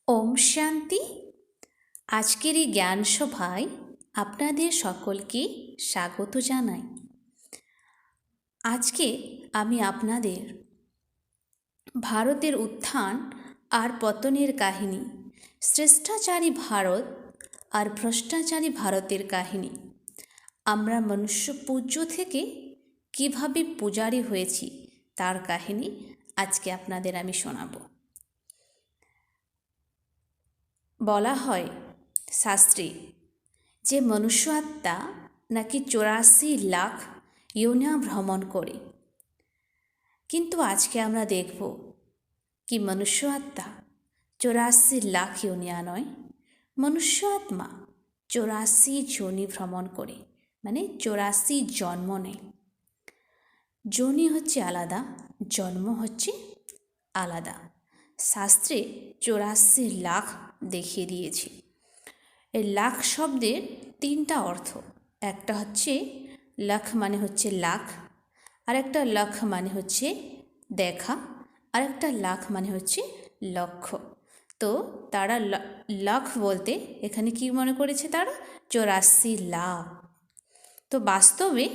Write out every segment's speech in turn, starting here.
ওম শান্তি। আজকের এই জ্ঞান সভায় আপনাদের সকলকে স্বাগত জানাই। আজকে আমি আপনাদের ভারতের উত্থান আর পতনের কাহিনী, শ্রেষ্টাচারী ভারত আর ভ্রষ্টাচারী ভারতের কাহিনী, আমরা মনুষ্য পূজ্য থেকে কিভাবে পূজারী হয়েছি তার কাহিনী আজকে আপনাদের আমি শোনাব। বলা হয় শাস্ত্রে যে মনুষ্য আত্মা নাকি 84 লাখ ইয়োনিয়া ভ্রমণ করে, কিন্তু আজকে আমরা দেখব কি মনুষ্য আত্মা 84 লাখ ইয়োনিয়া নয়, মনুষ্য আত্মা 84 যোনি ভ্রমণ করে, মানে 84 জন্ম নেয়। যোনি হচ্ছে আলাদা, জন্ম হচ্ছে আলাদা। শাস্ত্রে 84 লাখ দেখিয়ে দিয়েছে। এই লাখ শব্দের 3টা অর্থ। একটা হচ্ছে লাখ মানে হচ্ছে লাখ, আর একটা লাখ মানে হচ্ছে দেখা, আর একটা লাখ মানে হচ্ছে লক্ষ্য। তো তারা লাখ বলতে এখানে কি মনে করেছে, তারা 84 লাখ। তো বাস্তবে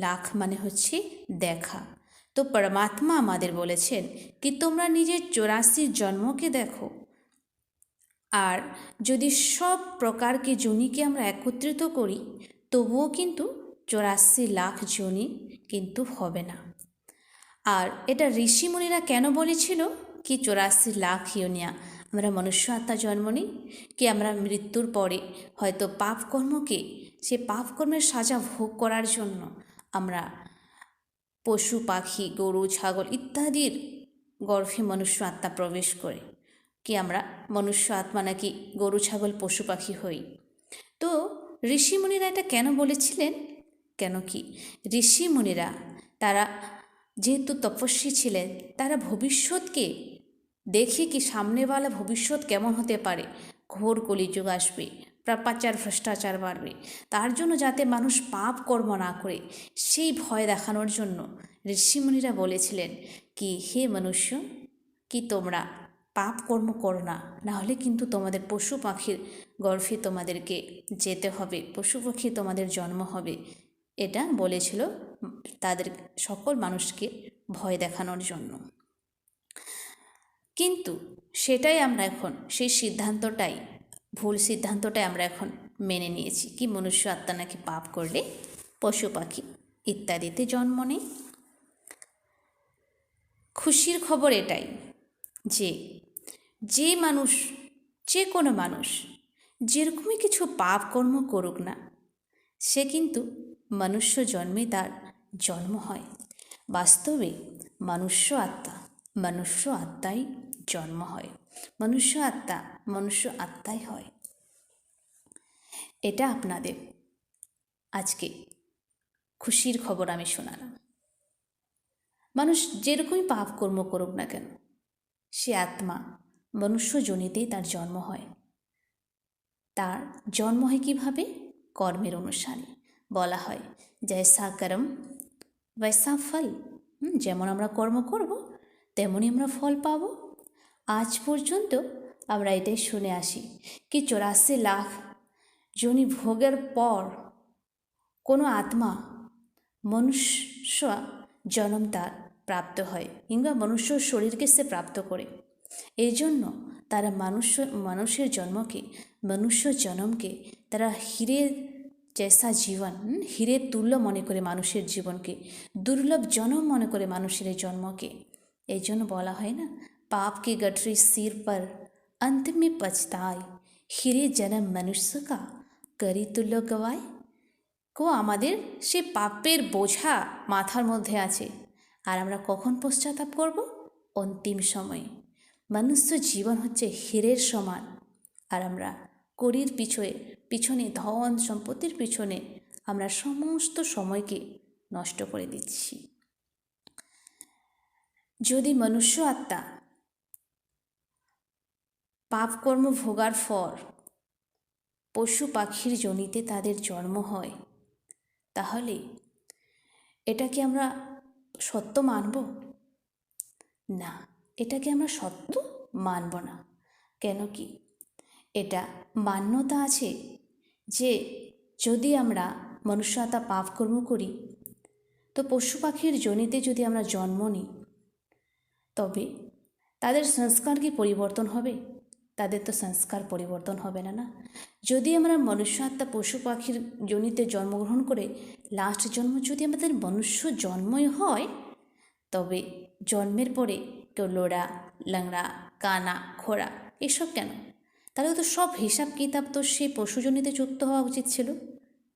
লাখ মানে হচ্ছে দেখা। তো পরমাত্মা আমাদের বলেছেন কি তোমরা নিজের 84 জন্মকে দেখো, আর যদি সব প্রকারকে যোনিকে আমরা একত্রিত করি তবুও কিন্তু 84 লাখ যোনি কিন্তু হবে না। আর এটা ঋষিমুনিরা কেন বলেছিল কি 84 লাখ ইয়োনিয়া আমরা মনুষ্য আত্মা জন্ম নিই, কি আমরা মৃত্যুর পরে হয়তো পাপকর্মকে, সে পাপকর্মের সাজা ভোগ করার জন্য আমরা পশু পাখি, গরু ছাগল ইত্যাদির গর্ভে মনুষ্য আত্মা প্রবেশ করে, কি আমরা মনুষ্য আত্মা নাকি গরু ছাগল পশু পাখি হই। তো ঋষিমুনিরা এটা কেন বলেছিলেন? কেন কি ঋষিমুনিরা তারা যেহেতু তপস্বী ছিলেন, তারা ভবিষ্যৎকে দেখে কি সামনেওয়ালা ভবিষ্যৎ কেমন হতে পারে, ঘোর কলিযুগ আসবে, পাপাচার ভ্রষ্টাচার বাড়বে, তার জন্য যাতে মানুষ পাপ কর্ম না করে সেই ভয় দেখানোর জন্য ঋষিমুনিরা বলেছিলেন কি হে মনুষ্য, কি তোমরা পাপ কর্ম করো না, নাহলে কিন্তু তোমাদের পশু পাখির গর্ভে তোমাদেরকে যেতে হবে, পশু পাখি তোমাদের জন্ম হবে। এটা বলেছিল তাদের সকল মানুষকে ভয় দেখানোর জন্য। কিন্তু সেটাই আমরা এখন, সেই সিদ্ধান্তটাই, ভুল সিদ্ধান্তটাই আমরা এখন মেনে নিয়েছি কি মনুষ্য আত্মা নাকি পাপ করলে পশু পাখি ইত্যাদিতে জন্ম নেয়। খুশির খবর এটাই যে যে মানুষ, যে কোনো মানুষ যেরকমই কিছু পাপ কর্ম করুক না, সে কিন্তু মনুষ্য জন্মে তার জন্ম হয়। বাস্তবে মনুষ্য আত্মাই জন্ম হয়, মনুষ্য আত্মাই হয়। এটা আপনাদের আজকে খুশির খবর আমি শোনালাম। মানুষ যেরকমই পাপ কর্ম করুক না কেন, সে আত্মা মনুষ্য জনিতেই তার জন্ম হয়। তার জন্ম হয় কীভাবে? কর্মের অনুসারে। বলা হয় জৈসা কর্ম বৈসা ফল। যেমন আমরা কর্ম করব তেমনই আমরা ফল পাব। আজ পর্যন্ত আমরা এটাই শুনে আসি কি 84 লাখ যোনি ভোগের পর কোনো আত্মা মনুষ্য জন্ম তার প্রাপ্ত হয়, কিংবা মনুষ্য শরীরকে সে প্রাপ্ত করে। এই জন্য তারা মানুষের জন্মকে, মনুষ্য জন্মকে তারা হীরের জেসা জীবন, হীরের তুল্য মনে করে মানুষের জীবনকে, দুর্লভ জন্ম মনে করে মানুষের এই জন্মকে। এই জন্য বলা হয় না, পাপ की गठरी सिर पर अंत में पछताए, हीरे जन्म मनुष्य का करी तुल्य गवाए। আমাদের সে পাপের বোঝা মাথার মধ্যে আছে, আর আমরা কখন পশ্চাতাপ করব? অন্তিম সময়ে। মনুষ্য জীবন হচ্ছে হীরের সমান, আর আমরা করির পিছনে ধন সম্পত্তির পিছনে আমরা সমস্ত সময়কে নষ্ট করে দিচ্ছি। যদি মনুষ্য আত্মা পাপকর্ম ভোগার পর পশু পাখির যোনিতে তাদের জন্ম হয়, তাহলে এটাকে আমরা সত্য মানব না, এটাকে আমরা সত্য মানব না। কেন কি এটা মান্যতা আছে যে যদি আমরা মনুষ্য আত্মা পাপকর্ম করি, তো পশু পাখির যোনিতে যদি আমরা জন্ম নিই, তবে তাদের সংস্কার কি পরিবর্তন হবে? তাদের তো সংস্কার পরিবর্তন হবে না। যদি আমরা মনুষ্য আত্মা পশু পাখির যোনিতে জন্মগ্রহণ করে লাস্ট জন্ম যদি আমাদের মনুষ্য জন্মই হয়, তবে জন্মের পরে কেউ লোড়া, ল্যাংড়া, কানা, খোড়া এসব কেন? তাহলে তো সব হিসাব কিতাব তো সেই পশুজনিতে যুক্ত হওয়া উচিত ছিল,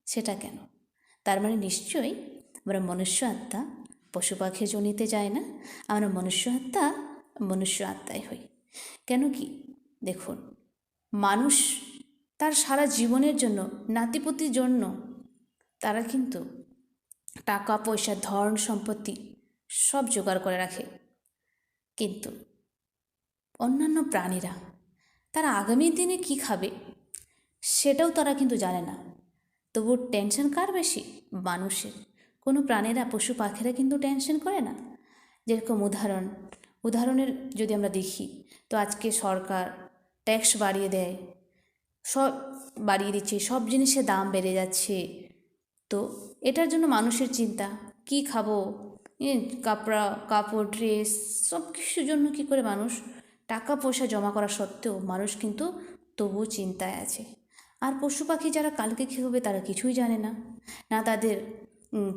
সেটা কেন? তার মানে নিশ্চয়ই আমরা মনুষ্য আত্মা পশু পাখির যোনিতে যায় না, আমরা মনুষ্য আত্মাই হই। কেন কি দেখুন, মানুষ তার সারা জীবনের জন্য নাতিপুতির জন্য তারা কিন্তু টাকা পয়সা ধন সম্পত্তি সব জোগাড় করে রাখে, কিন্তু অন্যান্য প্রাণীরা তারা আগামী দিনে কি খাবে সেটাও তারা কিন্তু জানে না। তবু টেনশন কার বেশি? মানুষের। কোনো প্রাণীরা পশু পাখিরা কিন্তু টেনশন করে না। যেরকম উদাহরণের যদি আমরা দেখি, তো আজকে সরকার ট্যাক্স বাড়িয়ে দেয়, সব বাড়িয়ে দিচ্ছে, সব জিনিসের দাম বেড়ে যাচ্ছে। তো এটার জন্য মানুষের চিন্তা, কি খাবো, কাপড় ড্রেস সব কিছুর জন্য কী করে মানুষ টাকা পয়সা জমা করা সত্ত্বেও মানুষ কিন্তু তবুও চিন্তায় আছে। আর পশু পাখি যারা কালকে কী হবে তারা কিছুই জানে না, না তাদের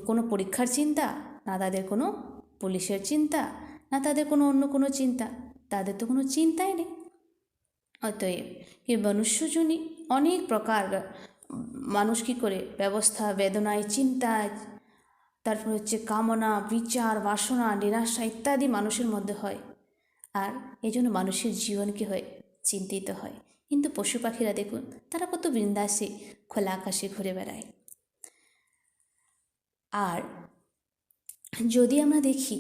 কোনো পরীক্ষার চিন্তা, না তাদের কোনো পুলিশের চিন্তা, না তাদের কোনো অন্য কোনো চিন্তা, তাদের তো কোনো চিন্তাই নেই। অতএব এই মনুষ্যজনী অনেক প্রকার মানুষ কী করে ব্যবস্থা, বেদনায়, চিন্তায়, তারপর হচ্ছে কামনা, বিচার, বাসনা, নিরাশা ইত্যাদি মানুষের মধ্যে হয়। আর এই জন্য মানুষের জীবন কী হয়? চিন্তিত হয়। কিন্তু পশু পাখিরা দেখুন, তারা কত বিন্দাসে খোলা আকাশে ঘুরে বেড়ায়। আর যদি আমরা দেখি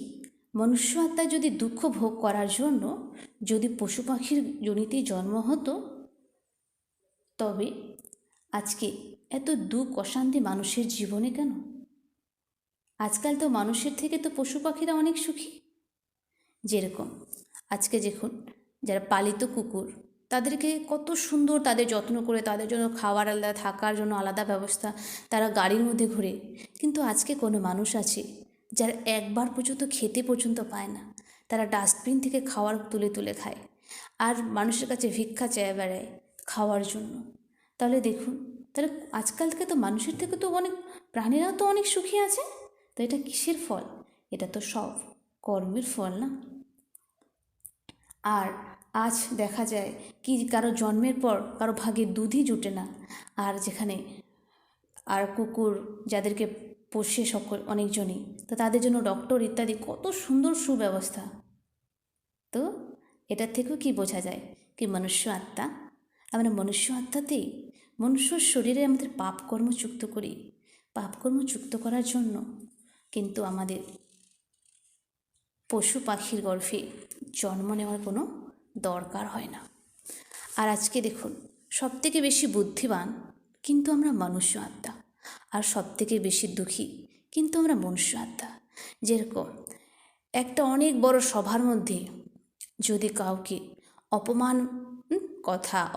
মনুষ্য আত্মা যদি দুঃখ ভোগ করার জন্য যদি পশু পাখির যোনিতে জন্ম হতো, তবে আজকে এত দুঃখ অশান্তি মানুষের জীবনে কেন? আজকাল তো মানুষের থেকে তো পশু পাখিরা অনেক সুখী। যেরকম আজকে দেখুন, যারা পালিত কুকুর, তাদেরকে কত সুন্দর তাদের যত্ন করে, তাদের জন্য খাওয়ার আলাদা, থাকার জন্য আলাদা ব্যবস্থা, তারা গাড়ির মধ্যে ঘুরে। কিন্তু আজকে কোনো মানুষ আছে যারা একবার পর্যন্ত খেতে পর্যন্ত পায় না, তারা ডাস্টবিন থেকে খাওয়ার তুলে তুলে খায়, আর মানুষের কাছে ভিক্ষা চেয়ে বেড়ায় খাওয়ার জন্য। তাহলে দেখুন, তাহলে আজকাল থেকে তো মানুষের থেকে তো অনেক প্রাণীরাও তো অনেক সুখী আছে। তো এটা কিসের ফল? এটা তো সব কর্মের ফল না? আর আজ দেখা যায় কি, কারো জন্মের পর কারো ভাগে দুধই জুটে না, আর যেখানে আর কুকুর যাদেরকে পোষে সকল অনেকজনই, তো তাদের জন্য ডক্টর ইত্যাদি কত সুন্দর সুব্যবস্থা। তো এটার থেকেও কি বোঝা যায় কি মনুষ্য আত্মা, আমরা মনুষ্য আত্মাতেই মনুষ্য শরীরে আমাদের পাপকর্ম যুক্ত করি। পাপকর্ম যুক্ত করার জন্য কিন্তু আমাদের পশু পাখির গর্ভে জন্ম নেওয়ার কোনো দরকার হয় না। আর আজকে দেখুন, সবথেকে বেশি বুদ্ধিমান কিন্তু আমরা মনুষ্য আত্মা, আর সবথেকে বেশি দুঃখী কিন্তু আমরা মনুষ্য আত্মা। যেরকম একটা অনেক বড় সভার মধ্যে যদি কাউকে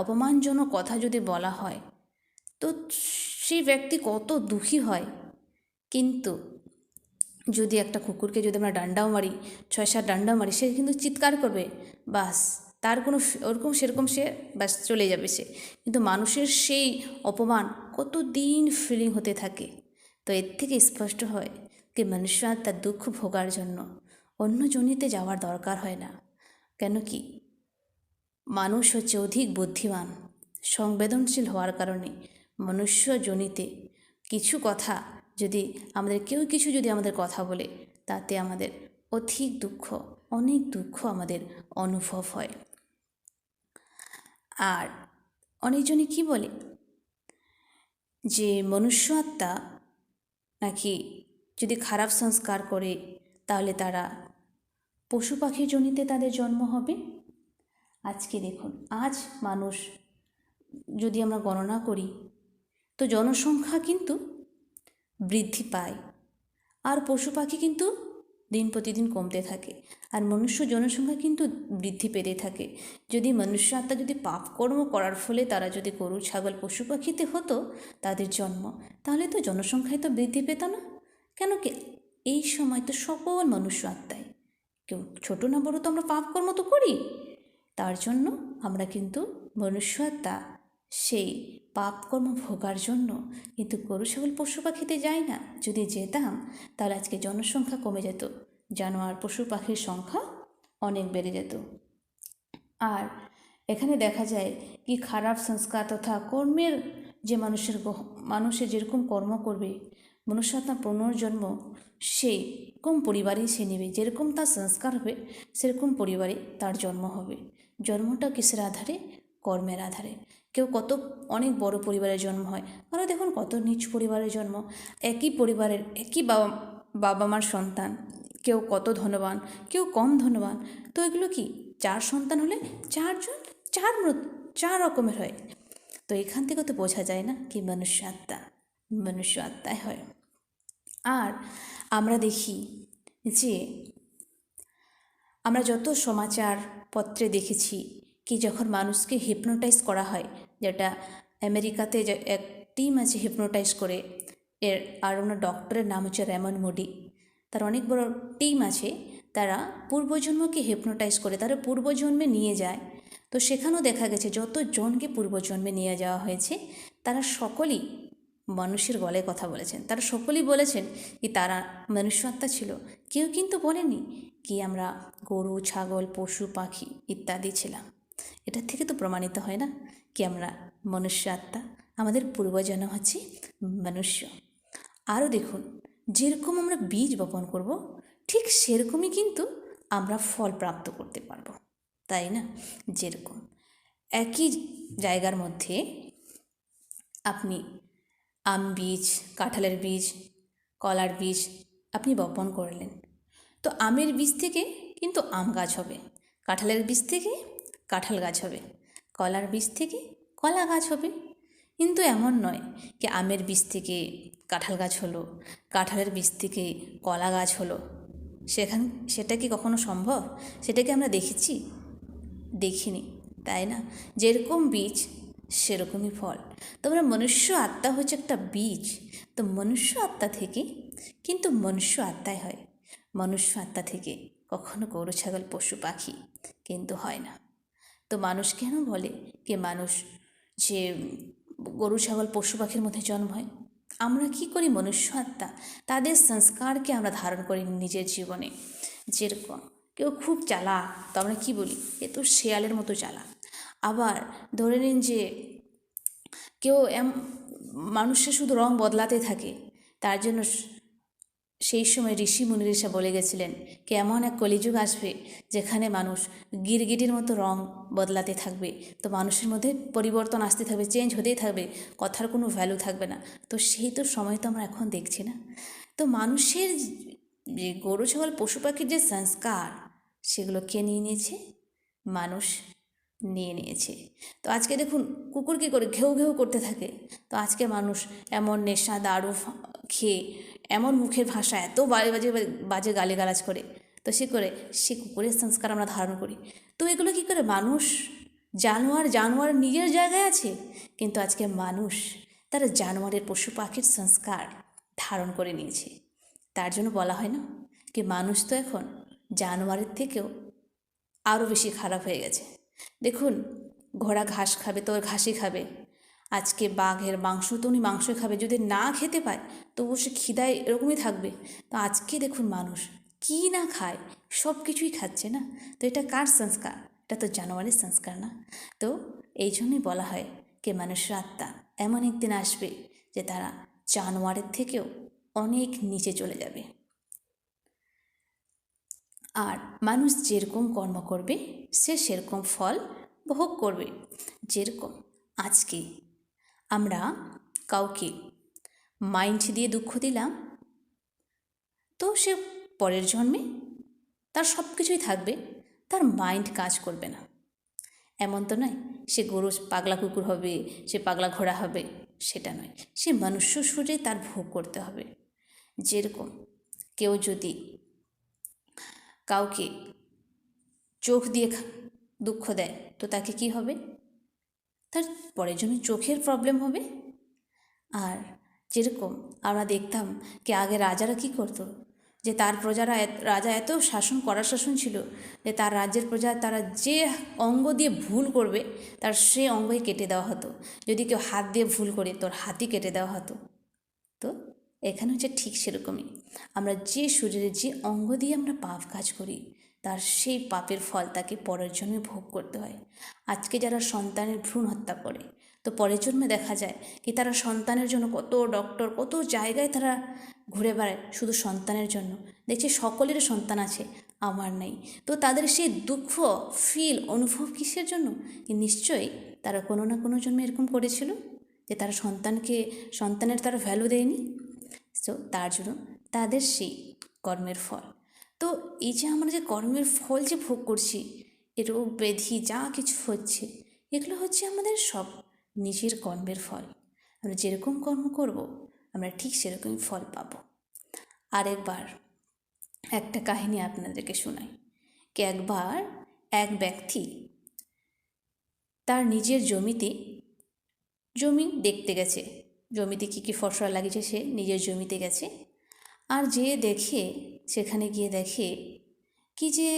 অপমানজনক কথা যদি বলা হয়, তো সেই ব্যক্তি কত দুঃখী হয়। কিন্তু যদি একটা কুকুরকে যদি আমরা ডান্ডাও মারি, 6-7 ডান্ডাও মারি, সে কিন্তু চিৎকার করবে, বাস তার কোনো সেরকম সে বাস চলে যাবে সে। কিন্তু মানুষের সেই অপমান কত দিন ফিলিং হতে থাকে। তো এর থেকে স্পষ্ট হয় যে মনুষ্য তার দুঃখ ভোগার জন্য অন্য জনিতে যাওয়ার দরকার হয় না। কেন কি মানুষ হচ্ছে অধিক বুদ্ধিমান, সংবেদনশীল হওয়ার কারণে মনুষ্য জনিতে কিছু কথা যদি আমাদের কেউ কিছু যদি আমাদের কথা বলে, তাতে আমাদের অনেক দুঃখ আমাদের অনুভব হয়। আর অনেকজনই কি বলে যে মনুষ্য আত্মা নাকি যদি খারাপ সংস্কার করে তাহলে তারা পশু পাখির জনিতে তাদের জন্ম হবে। আজকে দেখুন, আজ মানুষ যদি আমরা গণনা করি, তো জনসংখ্যা কিন্তু বৃদ্ধি পায়, আর পশু পাখি কিন্তু দিন প্রতিদিন কমতে থাকে, আর মনুষ্য জনসংখ্যা কিন্তু বৃদ্ধি পেতে থাকে। যদি মনুষ্য আত্মা যদি পাপকর্ম করার ফলে তারা যদি গরু ছাগল পশু পাখিতে হতো তাদের জন্ম, তাহলে তো জনসংখ্যায় তো বৃদ্ধি পেত না। কেন কি এই সময় তো সকল মনুষ্য আত্মায় কেউ ছোটো না বড়ো তো আমরা পাপকর্ম তো করি, তার জন্য আমরা কিন্তু মনুষ্য আত্মা সেই পাপকর্ম ভোগার জন্য কিন্তু গরু ছাগল পশু পাখিতে যাই না। যদি যেতাম তাহলে আজকে জনসংখ্যা কমে যেত, জানোয়ার পশু পাখির সংখ্যা অনেক বেড়ে যেত। আর এখানে দেখা যায় কি খারাপ সংস্কার তথা কর্মের যে মানুষের যেরকম কর্ম করবে মনুষ্যাত্মা পুনর্জন্ম সেই কম পরিবারেই সে নেবে, যেরকম তার সংস্কার হবে সেরকম পরিবারে তার জন্ম হবে। জন্মটা কিসের আধারে? কর্মের আধারে। কেউ কত অনেক বড় পরিবারের জন্ম হয়, আরও দেখুন কত নিচ পরিবারের জন্ম। একই পরিবারের একই বাবা মার সন্তান, কেউ কত ধনবান কেউ কম ধনবান। তো এগুলো কি 4 সন্তান হলে 4 জন 4 রকমের হয়। তো এখান থেকে তো বোঝা যায় না কি মনুষ্য আত্মায় হয়। আর আমরা দেখি যে আমরা যত সমাচার পত্রে দেখেছি কি যখন মানুষকে হিপনোটাইজ করা হয়, যেটা আমেরিকাতে যে এক টিম আছে হিপনোটাইজ করে, আর ওনার ডক্টরের নাম হচ্ছে রেমন মুডি, তার অনেক বড় টিম আছে, তারা পূর্বজন্মকে হিপনোটাইজ করে তারা পূর্বজন্মে নিয়ে যায়। তো সেখানেও দেখা গেছে যত জনকে পূর্বজন্মে নিয়ে যাওয়া হয়েছে তারা সকলেই মানুষের গলায় কথা বলেছেন, তারা সকলেই বলেছেন কি তারা মনুষ্যাত্মা ছিল। কেউ কিন্তু বলেনি কি আমরা গরু ছাগল পশু পাখি ইত্যাদি ছিলাম। এটার থেকে তো প্রমাণিত হয় না কি আমরা মনুষ্য আত্মা, আমাদের পূর্বজন্ম হচ্ছে মনুষ্য। আরও দেখুন যেরকম আমরা বীজ বপন করব ঠিক সেরকমই কিন্তু আমরা ফল প্রাপ্ত করতে পারবো, তাই না? যেরকম একই জায়গার মধ্যে আপনি আম বীজ, কাঁঠালের বীজ, কলার বীজ আপনি বপন করলেন, তো আমের বীজ থেকে কিন্তু আম গাছ হবে, কাঁঠালের বীজ থেকে কাঁঠাল গাছ হবে, কলার বীজ থেকে কলা গাছ হবে। কিন্তু এমন নয় কি আমের বীজ থেকে কাঁঠাল গাছ হলো, কাঁঠালের বীজ থেকে কলা গাছ হলো। সেটা কি কখনো সম্ভব? সেটা কি আমরা দেখেছি? দেখিনি, তাই না? যেরকম বীজ সেরকমই ফল। তোমরা মনুষ্য আত্মা হচ্ছে একটা বীজ, তো মনুষ্য আত্মা থেকে কিন্তু মনুষ্য আত্মাই হয়। মনুষ্য আত্মা থেকে কখনো গরু ছাগল পশু পাখি কিন্তু হয় না। তো মানুষ কেন বলে কি মানুষ যে গরু ছাগল পশু পাখির মধ্যে জন্ম হয়? আমরা কি করি মনুষ্য আত্মা তাদের সংস্কারকে আমরা ধারণ করি নিজের জীবনে। যেরকম কেউ খুব চালাক, তো আমরা কী বলি এ তো শেয়ালের মতো চালাক। আবার ধরে নিন যে কেউ মানুষের শুধু রং বদলাতে থাকে, তার জন্য সেই সময় ঋষি মুনিরা বলে গেছিলেন কি এমন এক কলিযুগ আসবে যেখানে মানুষ গিরগিটির মতো রং বদলাতে থাকবে। তো মানুষের মধ্যে পরিবর্তন আসতে থাকবে, চেঞ্জ হতেই থাকবে, কথার কোনো ভ্যালু থাকবে না। তো সেই তো সময় তো আমরা এখন দেখছি না। তো মানুষের যে গরু ছাগল পশু পাখির যে সংস্কার সেগুলো কে নিয়ে নিয়েছে? মানুষ নিয়ে নিয়েছে। তো আজকে দেখুন কুকুর কী করে ঘেউ ঘেউ করতে থাকে। তো আজকে মানুষ এমন নেশা দারু খেয়ে এমন মুখের ভাষা এত বাজে গালিগালাজ করে, তো সে কুকুরের সংস্কার আমরা ধারণ করি। তো এগুলো কী করে? মানুষ জানোয়ার নিজের জায়গায় আছে, কিন্তু আজকে মানুষ তারা জানোয়ারের পশু পাখির সংস্কার ধারণ করে নিয়েছে। তার জন্য বলা হয় না কি মানুষ তো এখন জানোয়ারের থেকেও আরও বেশি খারাপ হয়ে গেছে। দেখুন ঘোড়া ঘাস খাবে তো ওর ঘাসই খাবে, আজকে বাঘের মাংস তো উনি মাংসই খাবে, যদি না খেতে পায় তবু সে খিদায় এরকমই থাকবে। তো আজকে দেখুন মানুষ কি না খায়, সব কিছুই খাচ্ছে না। তো এটা কার সংস্কার? এটা তো জানোয়ারের সংস্কার না। তো এই জন্যই বলা হয় কি মানুষের আত্মা এমন একদিন আসবে যে তারা জানোয়ারের থেকেও অনেক নিচে চলে যাবে। আর মানুষ যেরকম কর্ম করবে সে সেরকম ফল ভোগ করবে। যেরকম আজকে আমরা কাউকে মাইন্ড দিয়ে দুঃখ দিলাম, তো সে পরের জন্মে তার সব কিছুই থাকবে, তার মাইন্ড কাজ করবে না। এমন তো নয় সে গরু পাগলা কুকুর হবে, সে পাগলা ঘোড়া হবে, সেটা নয়। সে মনুষ্য শরীরে তার ভোগ করতে হবে। যেরকম কেউ যদি কাউকে চোখ দিয়ে দুঃখ দেয়, তো তাকে কি হবে? তার পরের জন্য চোখের প্রবলেম হবে। আর যেরকম আমরা দেখতাম কি আগে রাজারা কি করতো, যে তার প্রজারা রাজা এত শাসন করার শাসন ছিল যে তার রাজ্যের প্রজা তারা যে অঙ্গ দিয়ে ভুল করবে তার সেই অঙ্গই কেটে দেওয়া হতো। যদি কেউ হাত দিয়ে ভুল করে তোর হাতই কেটে দেওয়া হতো। তো এখানে হচ্ছে ঠিক সেরকমই, আমরা যে শরীরে যে অঙ্গ দিয়ে আমরা পাপ কাজ করি তার সেই পাপের ফল তাকে পরের জন্মে ভোগ করতে হয়। আজকে যারা সন্তানের ভ্রূণ হত্যা করে, তো পরের জন্মে দেখা যায় কি তারা সন্তানের জন্য কত ডক্টর কত জায়গায় তারা ঘুরে বেড়ায় শুধু সন্তানের জন্য। দেখছি সকলের সন্তান আছে, আমার নেই। তো তাদের সেই দুঃখ অনুভব কিসের জন্য? কি নিশ্চয়ই তারা কোনো না কোনো জন্মে এরকম করেছিল যে তারা সন্তানের তারা ভ্যালু দেয়নি। সো তার জন্য তাদের সেই কর্মের ফল। তো এই যে আমরা যে কর্মের ফল যে ভোগ করছি, এ রোগ ব্যাধি যা কিছু হচ্ছে, এগুলো হচ্ছে আমাদের সব নিজের কর্মের ফল। আমরা যেরকম কর্ম করব আমরা ঠিক সেরকমই ফল পাবো। আরেকবার একটা কাহিনী আপনাদেরকে শোনাই। কি একবার এক ব্যক্তি তার নিজের জমি দেখতে গেছে, জমিতে কী কী ফসল লাগিয়েছে সে নিজের জমিতে গেছে। আর সেখানে গিয়ে দেখে কি যে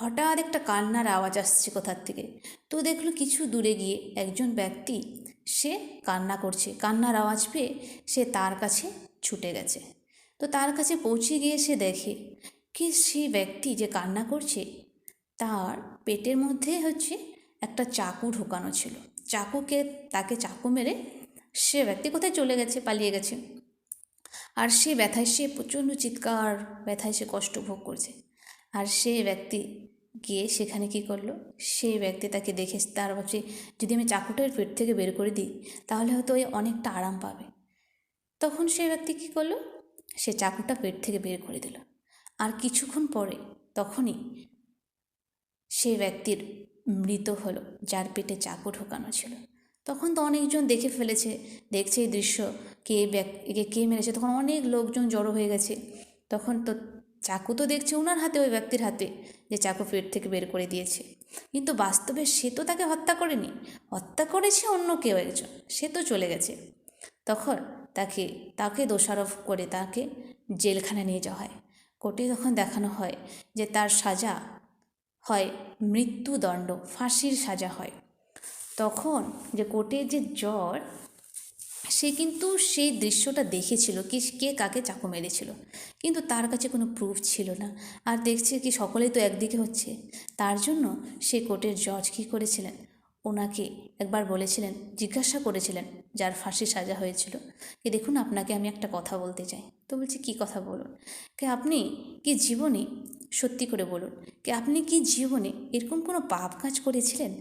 হঠাৎ একটা কান্নার আওয়াজ আসছে কোথার থেকে। তো দেখলো কিছু দূরে গিয়ে একজন ব্যক্তি সে কান্না করছে, কান্নার আওয়াজ পেয়ে সে তার কাছে ছুটে গেছে। তো তার কাছে পৌঁছে গিয়ে সে দেখে কি সেই ব্যক্তি যে কান্না করছে তার পেটের মধ্যে হচ্ছে একটা চাকু ঢোকানো ছিল। তাকে চাকু মেরে সে ব্যক্তি কোথায় চলে গেছে, পালিয়ে গেছে। আর সে ব্যথায় সে প্রচণ্ড চিৎকার, ব্যথায় সে কষ্ট ভোগ করছে। আর সে ব্যক্তি গিয়ে সেখানে কি করলো, সেই ব্যক্তি তাকে দেখে তার ভাবছে যদি আমি চাকুটার পেট থেকে বের করে দিই তাহলে হয়তো ওই অনেকটা আরাম পাবে। তখন সে ব্যক্তি কী করলো, সে চাকুটা পেট থেকে বের করে দিল। আর কিছুক্ষণ পরে তখনই সে ব্যক্তির মৃত হলো যার পেটে চাকু ঢোকানো ছিল। তখন তো অনেকজন দেখে ফেলেছে, দেখছে এই দৃশ্য, একে কে মেরেছে। তখন অনেক লোকজন জড়ো হয়ে গেছে। তখন তো চাকু তো দেখছে ওনার হাতে, ওই ব্যক্তির হাতে, যে চাকু পেট থেকে বের করে দিয়েছে। কিন্তু বাস্তবে সে তো তাকে হত্যা করেনি, হত্যা করেছে অন্য কেউ একজন, সে তো চলে গেছে। তখন তাকে দোষারোপ করে তাকে জেলখানায় নিয়ে যাওয়া হয়। কোর্টে তখন দেখানো হয় যে তার সাজা হয় মৃত্যুদণ্ড, ফাঁসির সাজা হয়। তখন যে কোর্টের যে জজ সে কিন্তু সেই দৃশ্যটা দেখেছিল কি কে কাকে চাকু মেরেছিল, কিন্তু তার কাছে কোনো প্রুফ ছিল না। আর দেখছে কি সকলেই তো একদিকে হচ্ছে, তার জন্য সে কোর্টের জজ কী করেছিলেন, ওনাকে একবার বলেছিলেন, জিজ্ঞাসা করেছিলেন যার ফাঁসি সাজা হয়েছিল, কি দেখুন আপনাকে আমি একটা কথা বলতে চাই। তো বলছে কী কথা বলুন। কি আপনি কি জীবনে সত্যি করে বলুন, কি আপনি কি জীবনে এরকম কোনো পাপ কাজ করেছিলেন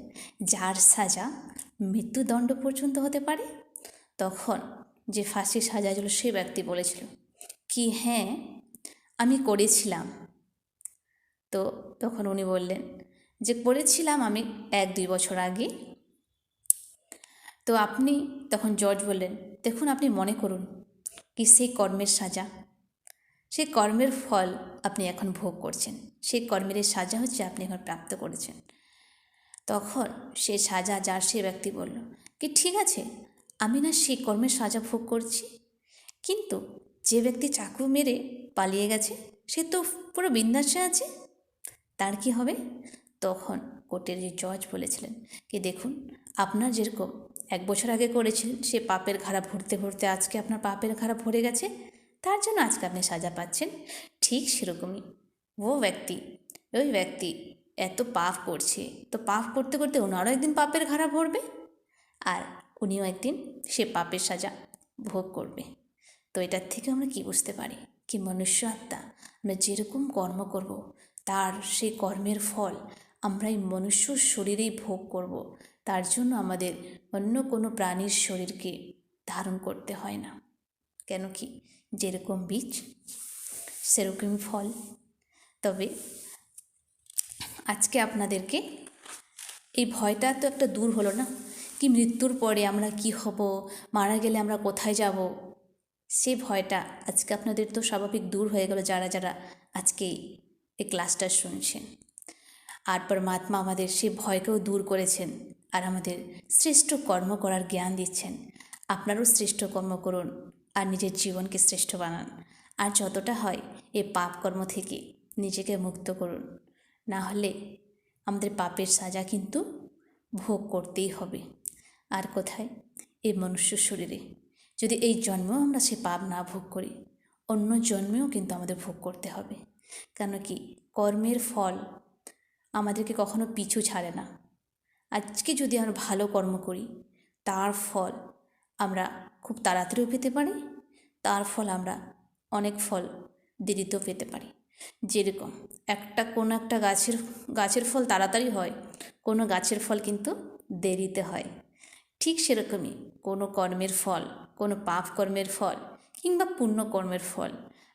যার সাজা মৃত্যুদণ্ড পর্যন্ত হতে পারে? তখন যে ফাঁসির সাজা ছিল সে ব্যক্তি বলেছিল কি হ্যাঁ আমি করেছিলাম। তো তখন উনি বললেন যে করেছিলাম আমি 1-2 বছর আগে। তো আপনি তখন জজ বললেন দেখুন আপনি মনে করুন কি সেই কর্মের সাজা, সেই কর্মের ফল আপনি এখন ভোগ করছেন, সেই কর্মের সাজা হচ্ছে আপনি এখন প্রাপ্ত করেছেন। তখন সে সাজা যার সে ব্যক্তি বলল কি ঠিক আছে আমি না সেই কর্মের সাজা ভোগ করছি, কিন্তু যে ব্যক্তি চাকু মেরে পালিয়ে গেছে সে তো পুরো বিন্দাসে আছে, তার কি হবে? তখন কোর্টের যে জজ বলেছিলেন কি দেখুন আপনার যেরকম 1 বছর আগে করেছিলেন সে পাপের ঘাড়া ভরতে ভরতে আজকে আপনার পাপের ঘাড়া ভরে গেছে, তার জন্য আজকে আপনি সাজা পাচ্ছেন। ঠিক সেরকমই ওই ব্যক্তি এত পাপ করছে, তো পাপ করতে করতে ওনারও একদিন পাপের ঘাড়া ভরবে, আর উনিও একদিন সে পাপের সাজা ভোগ করবে। তো এটার থেকে আমরা কি বুঝতে পারি কি মনুষ্য আত্মা আমরা যেরকম কর্ম করব তার সেই কর্মের ফল আমরা এই মনুষ্য শরীরেই ভোগ করব। তার জন্য আমাদের অন্য কোনো প্রাণীর শরীরকে ধারণ করতে হয় না। কেন কি যেরকম বীজ সেরকমই ফল। তবে আজকে আপনাদেরকে এই ভয়টা তো একটা দূর হলো না, কি মৃত্যুর পরে আমরা কি হব, মারা গেলে আমরা কোথায় যাব, সে ভয়টা আজকে আপনাদের তো স্বাভাবিক দূর হয়ে গেল যারা যারা আজকে এই ক্লাসটা শুনছেন। আর পরমাত্মা আমাদের সেই ভয়কেও দূর করেছেন আর আমাদের শ্রেষ্ঠ কর্ম করার জ্ঞান দিচ্ছেন। আপনারও শ্রেষ্ঠ কর্ম করুন আর নিজের জীবনকে শ্রেষ্ঠ বানান। আর যতটা হয় এই পাপ কর্ম থেকে নিজেকে মুক্ত করুন, না হলে আমাদের পাপের সাজা কিন্তু ভোগ করতেই হবে। আর কোথায়? এই মনুষ্য শরীরে। যদি এই জন্মেও আমরা সে পাপ না ভোগ করি, অন্য জন্মেও কিন্তু আমাদের ভোগ করতে হবে। কেন কি কর্মের ফল আমাদেরকে কখনো পিছু ছাড়ে না। আজকে যদি আমরা ভালো কর্ম করি, তার ফল আমরা খুব তাড়াতাড়িও পেতে পারি, তার ফল আমরা অনেক ফল দেরিতেও পেতে পারি। যেরকম কোনো একটা গাছের ফল তাড়াতাড়ি হয়, কোনো গাছের ফল কিন্তু দেরিতে হয়। ঠিক সেরকমই কোনো কর্মের ফল, কোনো পাপ কর্মের ফল কিংবা পুণ্য কর্মের ফল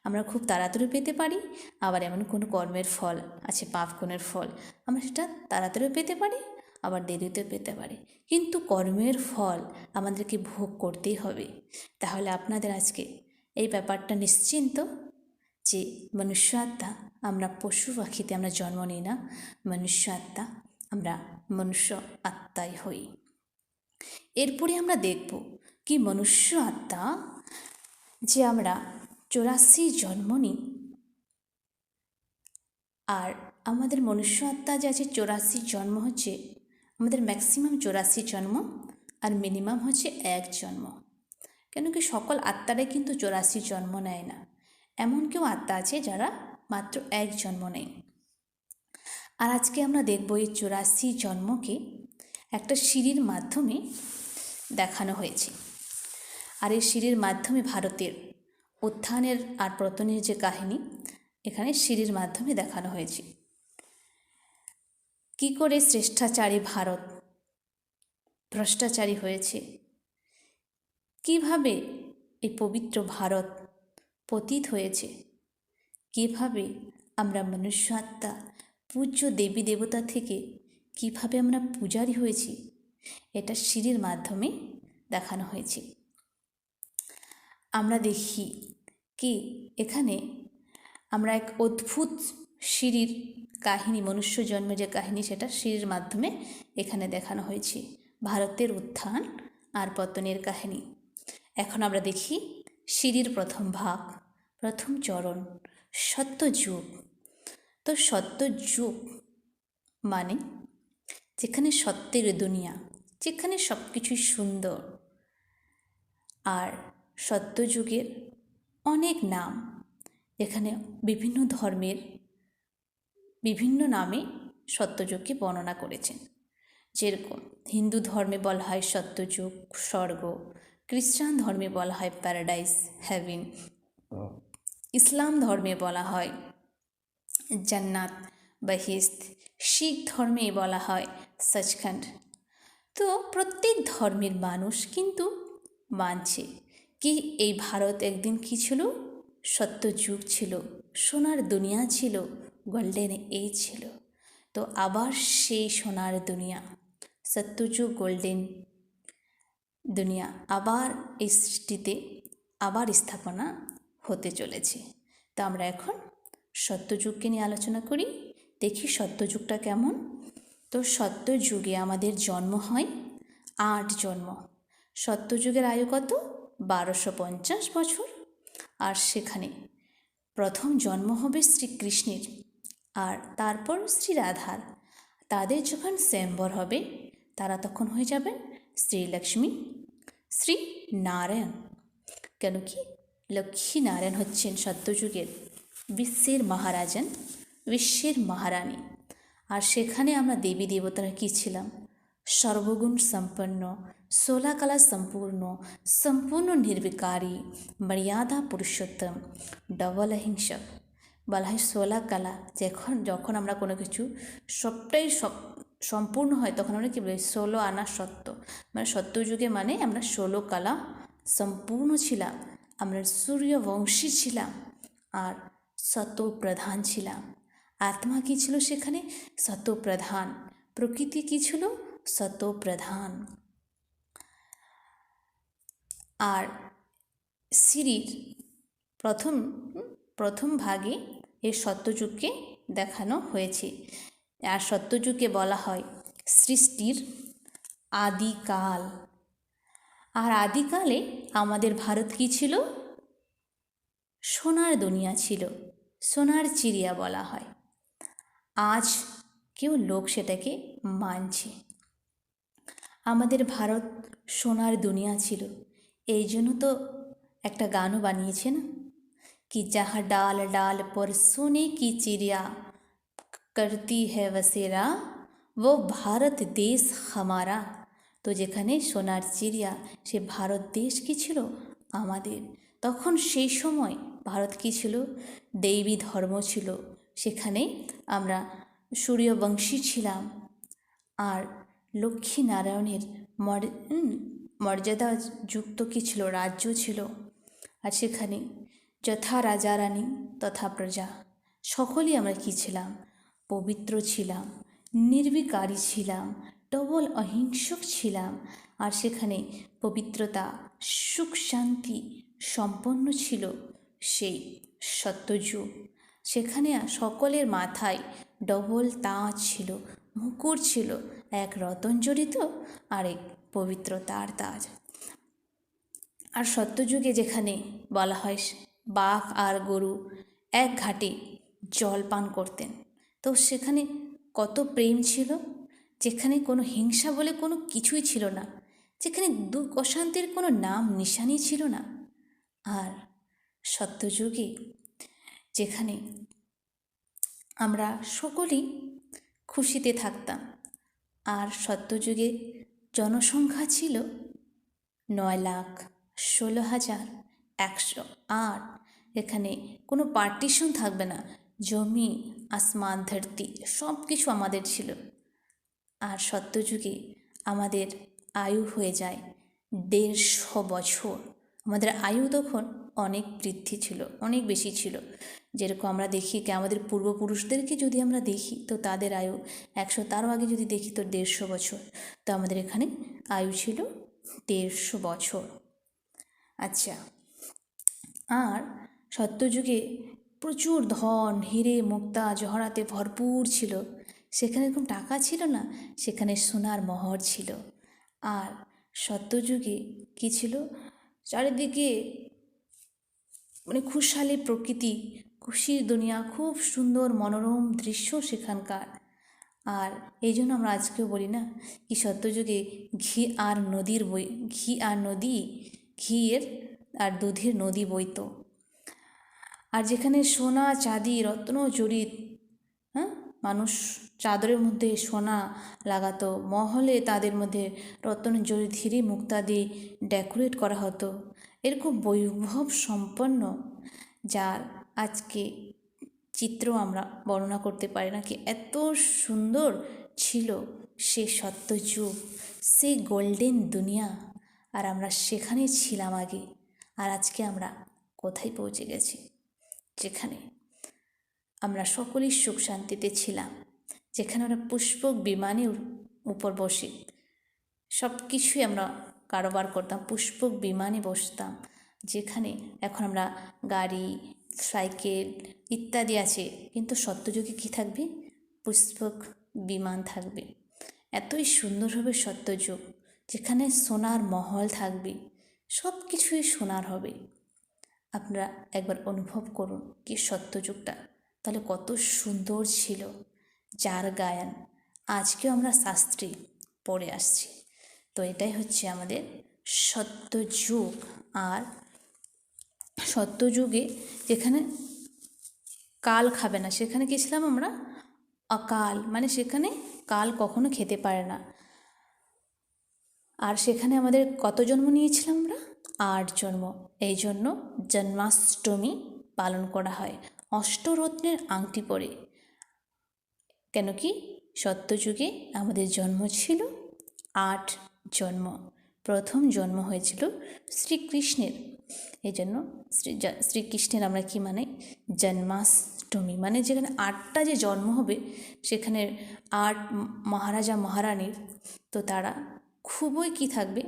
আমরা খুব তাড়াতাড়ি পেতে পারি, আবার এমন কোনো কর্মের ফল আছে, পাপ কর্মের ফল আমরা সেটা তাড়াতাড়িও পেতে পারি, আবার দেরিতেও পেতে পারি। কিন্তু কর্মের ফল আমাদেরকে ভোগ করতেই হবে। তাহলে আপনাদের আজকে এই ব্যাপারটা নিশ্চিন্ত যে মনুষ্য আত্মা, আমরা পশু পাখিতে আমরা জন্ম নিই না, মনুষ্য আত্মা, আমরা মনুষ্য আত্মাই হই। এরপরে আমরা দেখব কি মনুষ্য আত্মা যে আমরা 84 জন্ম নিই, আর আমাদের মনুষ্য আত্মা যে আছে 84 জন্ম হচ্ছে, আমাদের ম্যাক্সিমাম 84 জন্ম আর মিনিমাম হচ্ছে 1 জন্ম। কেন কি সকল আত্মারাই কিন্তু 84 জন্ম নেয় না, এমন কেউ আত্মা আছে যারা মাত্র 1 জন্ম নেয়। আর আজকে আমরা দেখব এই 84 জন্মকে একটা সিঁড়ির মাধ্যমে দেখানো হয়েছে। আর এই সিঁড়ির মাধ্যমে ভারতের উত্থানের আর পতনের যে কাহিনী এখানে সিঁড়ির মাধ্যমে দেখানো হয়েছে। কি করে শ্রেষ্ঠাচারী ভারত ভ্রষ্টাচারী হয়েছে, কিভাবে এই পবিত্র ভারত পতিত হয়েছে, কিভাবে আমরা মনুষ্য আত্মা পূজ্য দেবী দেবতা থেকে কিভাবে আমরা পূজারী হয়েছি, এটা সিঁড়ির মাধ্যমে দেখানো হয়েছে। আমরা দেখি কি এখানে আমরা এক অদ্ভুত সিঁড়ির কাহিনী, মনুষ্য জন্মের যে কাহিনী সেটা সিঁড়ির মাধ্যমে এখানে দেখানো হয়েছে। ভারতের উত্থান আর পতনের কাহিনী। এখন আমরা দেখি সিঁড়ির প্রথম ভাগ, প্রথম চরণ, সত্যযুগ। তো সত্যযুগ মানে যেখানে সত্যের দুনিয়া, যেখানে সব কিছুই সুন্দর। আর সত্যযুগের অনেক নাম, এখানে বিভিন্ন ধর্মের বিভিন্ন নামে সত্যযুগকে বর্ণনা করেছেন। যেরকম হিন্দু ধর্মে বলা হয় সত্যযুগ স্বর্গ, খ্রিস্টান ধর্মে বলা হয় প্যারাডাইস হেভেন, ইসলাম ধর্মে বলা হয় জান্নাত বাহিস্ত, শিখ ধর্মে বলা হয় সচখণ্ড। তো প্রত্যেক ধর্মের মানুষ কিন্তু মানছে কি এই ভারত একদিন কি ছিল, সত্যযুগ ছিল, সোনার দুনিয়া ছিল, গোল্ডেন এজ ছিল। তো আবার সেই সোনার দুনিয়া, সত্যযুগ গোল্ডেন দুনিয়া আবার এই সৃষ্টিতে আবার স্থাপনা হতে চলেছে। তো আমরা এখন সত্যযুগকে নিয়ে আলোচনা করি, দেখি সত্যযুগটা কেমন। তো সত্যযুগে আমাদের জন্ম হয় 8 জন্ম। সত্যযুগের আয়ু কত? 1250 বছর। আর সেখানে প্রথম জন্ম হবে শ্রীকৃষ্ণের, আর তারপর শ্রী রাধার। তাদের যখন স্বয়ম্বর হবে তারা তখন হয়ে যাবেন শ্রীলক্ষ্মী, শ্রী নারায়ণ। কেন কি লক্ষ্মী নারায়ণ হচ্ছেন সত্যযুগের বিশ্বের মহারাজন, বিশ্বের মহারানী। আর সেখানে আমরা দেবী দেবতারা কী ছিলাম? সর্বগুণ সম্পন্ন, 16 কলা সম্পূর্ণ, সম্পূর্ণ নির্বিকারী, মর্যাদা পুরুষোত্তম, ডবল হিংসক। বলা হয় 16 কলা, যখন আমরা কোনো কিছু সবটাই সম্পূর্ণ হয় তখন আমরা কী বলি? 16 আনা সত্য। মানে সত্যযুগে মানে আমরা 16 কলা সম্পূর্ণ ছিলাম, আমরা সূর্যবংশী ছিলাম আর সতোপ্রধান ছিলাম। আত্মা কী ছিল সেখানে? সতোপ্রধান। প্রকৃতি কী ছিল? সতোপ্রধান। আর সিঁড়ির প্রথম ভাগে এই সত্যযুগকে দেখানো হয়েছে। আর সত্যযুগকে বলা হয় সৃষ্টির আদিকাল। আর আদিকালে আমাদের ভারত কী ছিল? সোনার দুনিয়া ছিল, সোনার চিড়িয়া বলা হয়। আজ কেউ লোক সেটাকে মানছে। আমাদের ভারত সোনার দুনিয়া ছিল, এই জন্য তো একটা গানও বানিয়েছে না, कि जहाँ डाल डाल पर सोने की चिड़िया करती है बसेरा वो भारत देश हमारा। তো যেখানে সোনার চিড়িয়া, সে ভারত দেশ কী ছিল? আমাদের। তখন সেই সময় ভারত কী ছিল? দেবী ধর্ম ছিল, সেখানে আমরা সূর্যবংশী ছিলাম। আর লক্ষ্মী নারায়ণের মর্যাদাযুক্ত কী ছিল? রাজ্য ছিল। আর সেখানে যথা রাজা রানী তথা প্রজা, সকলেই আমরা কী ছিলাম? পবিত্র ছিলাম, নির্বিকারী ছিলাম, ডবল অহিংসক ছিলাম। আর সেখানে পবিত্রতা, সুখ, শান্তি সম্পন্ন ছিল সেই সত্যযুগ। সেখানে সকলের মাথায় ডবল তাজ ছিল, মুকুট ছিল, এক রতন জড়িত আর এক পবিত্রতার তাজ। আর সত্যযুগে যেখানে বলা হয় বাঘ আর গরু এক ঘাটে জল পান করতেন, তো সেখানে কত প্রেম ছিল, যেখানে কোনো হিংসা বলে কোনো কিছুই ছিল না, যেখানে দুঃখ অশান্তির কোনো নাম নিশানি ছিল না। আর সত্যযুগে যেখানে আমরা সকলেই খুশিতে থাকতাম। আর সত্যযুগে জনসংখ্যা ছিল 9,16,108। এখানে কোনো পার্টিশন থাকবে না, জমি আসমান ধরতি সব কিছু আমাদের ছিল। আর সত্যযুগে আমাদের আয়ু হয়ে যায় 150 বছর। আমাদের আয়ু তখন অনেক বৃদ্ধি ছিল, অনেক বেশি ছিল। যেরকম আমরা দেখি কি আমাদের পূর্বপুরুষদেরকে যদি আমরা দেখি তো তাদের আয়ু 100, তারও আগে যদি দেখি তো 150 বছর। তো আমাদের এখানে আয়ু ছিল 150 বছর। আচ্ছা, আর সত্যযুগে প্রচুর ধন, হিরে, মুক্তা, জহরাতে ভরপুর ছিল। সেখানে এরকম টাকা ছিল না, সেখানে সোনার মহর ছিল। আর সত্যযুগে কী ছিল? চারিদিকে মানে খুশহালি প্রকৃতি, খুশির দুনিয়া, খুব সুন্দর মনোরম দৃশ্য সেখানকার। আর এই জন্য আমরা আজকেও বলি না কি সত্যযুগে ঘি আর নদী, ঘিয়ের আর দুধের নদী বইতো। আর যেখানে সোনা, চাঁদি, রত্ন জড়িত, মানুষ চাদরের মধ্যে সোনা লাগাতো, মহলে তাদের মধ্যে রত্ন জড়িত হিরে মুক্তা দিয়ে ডেকোরেট করা হতো। এরকম বৈভব সম্পন্ন, যার আজকে চিত্র আমরা বর্ণনা করতে পারি না কি এত সুন্দর ছিল সে সত্যযুগ, সে গোল্ডেন দুনিয়া। আর আমরা সেখানেই ছিলাম আগে। আর আজকে আমরা কোথায় পৌঁছে গেছি? যেখানে আমরা সকলেই সুখ শান্তিতে ছিলাম, যেখানে আমরা পুষ্পক বিমানের উপর বসে সব কিছুই আমরা কারবার করতাম, পুষ্পক বিমানে বসতাম। যেখানে এখন আমরা গাড়ি, সাইকেল ইত্যাদি আছে, কিন্তু সত্যযুগে কী থাকবে? পুষ্পক বিমান থাকবে। এতই সুন্দর হবে সত্যযুগ, যেখানে সোনার মহল থাকবে, সব কিছুই সোনার হবে। আপনারা একবার অনুভব করুন কি সত্যযুগটা তাহলে কত সুন্দর ছিল, যার গায়ন আজকেও আমরা শাস্ত্রে পড়ে আসছি। তো এটাই হচ্ছে আমাদের সত্যযুগ। আর সত্যযুগে যেখানে কাল খাবে না, সেখানে কি ছিলাম আমরা? অকাল, মানে সেখানে কাল কখনো খেতে পারে না। আর সেখানে আমাদের কত জন্ম নিয়েছিলাম আমরা? 8 জন্ম। এই জন্য জন্মাষ্টমী পালন করা হয় অষ্টরত্নের আংটি পরে। কেন কি? সত্যযুগে আমাদের জন্ম ছিল 8 জন্ম। প্রথম জন্ম হয়েছিল শ্রীকৃষ্ণের। এই জন্য শ্রীকৃষ্ণের আমরা কি মানে? জন্মাষ্টমী, মানে যেখানে 8টা যে জন্ম হবে, সেখানে 8 মহারাজা মহারানীর, তো তারা খুবই কি থাকবে?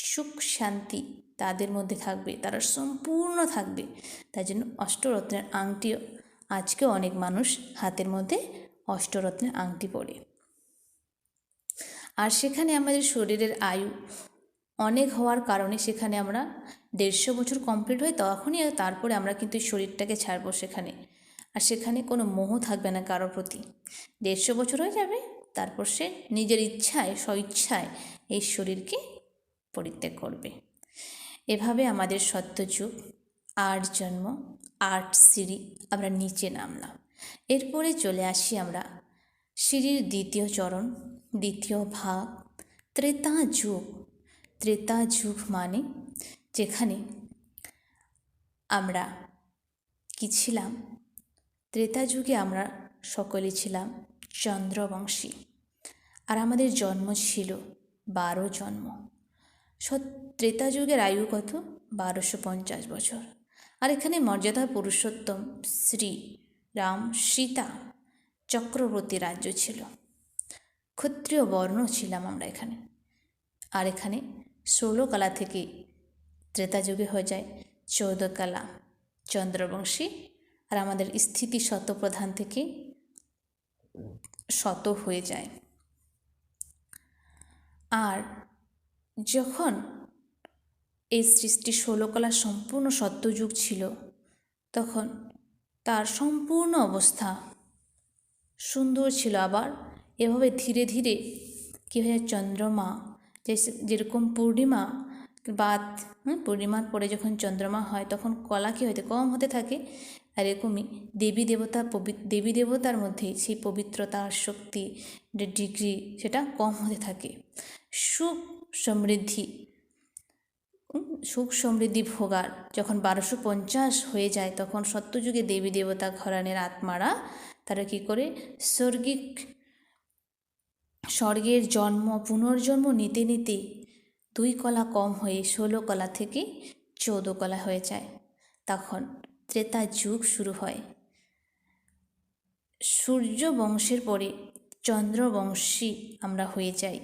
সুখ শান্তি তাদের মধ্যে থাকবে, তারা সম্পূর্ণ থাকবে। তাই জন্য অষ্টরত্নের আংটি আজকেও অনেক মানুষ হাতের মধ্যে অষ্টরত্নের আংটি পরে। আর সেখানে আমাদের শরীরের আয়ু অনেক হওয়ার কারণে সেখানে আমরা 150 বছর কমপ্লিট হয় তখনই, তারপরে আমরা কিন্তু শরীরটাকে ছাড়বো সেখানে। আর সেখানে কোনো মোহ থাকবে না কারোর প্রতি। 150 বছর হয়ে যাবে, তারপর সে নিজের ইচ্ছায় স্বইচ্ছায় এই শরীরকে পরিত্যাগ করবে। এভাবে আমাদের সত্যযুগ 8 জন্ম 8 সিঁড়ি আমরা নিচে নামলাম। এরপরে চলে আসি আমরা সিঁড়ির দ্বিতীয় চরণ, দ্বিতীয় ভাগ, ত্রেতা যুগ। ত্রেতা যুগ মানে যেখানে আমরা কি ছিলাম, ত্রেতা যুগে আমরা সকলে ছিলাম চন্দ্রবংশী। আর আমাদের জন্ম ছিল 12 জন্ম। ত্রেতা যুগের আয়ু কত? 1250 বছর। আর এখানে মর্যাদা পুরুষোত্তম শ্রী রাম সীতা চক্রবর্তী রাজ্য ছিল। ক্ষত্রিয় বর্ণ ছিলাম আমরা এখানে। আর এখানে 16 কলা থেকে ত্রেতা যুগে হয়ে যায় 14 কলা চন্দ্রবংশী। আর আমাদের স্থিতি শতপ্রধান থেকে শত হয়ে যায়। আর যখন এই সৃষ্টি 16 কলা সম্পূর্ণ সত্যযুগ ছিল, তখন তার সম্পূর্ণ অবস্থা সুন্দর ছিল। আবার এভাবে ধীরে ধীরে কী হয়ে যায়, চন্দ্রমা যেরকম পূর্ণিমা বাদ, পূর্ণিমার পরে যখন চন্দ্রমা হয় তখন কলা কী হতে কম হতে থাকে। আর এরকমই দেবী দেবতার মধ্যে সেই পবিত্রতা শক্তি ডিগ্রি সেটা কম হতে থাকে। সুখ সমৃদ্ধি ভোগার যখন 1250 হয়ে যায়, তখন সত্যযুগে দেবী দেবতা ঘরানের আত্মারা তারা কী করে স্বর্গের জন্ম পুনর্জন্ম নিতে নিতে 2 কলা কম হয়ে 16 কলা থেকে 14 কলা হয়ে যায়। তখন ত্রেতা যুগ শুরু হয়। সূর্য বংশের পরে চন্দ্রবংশী আমরা হয়ে যাই।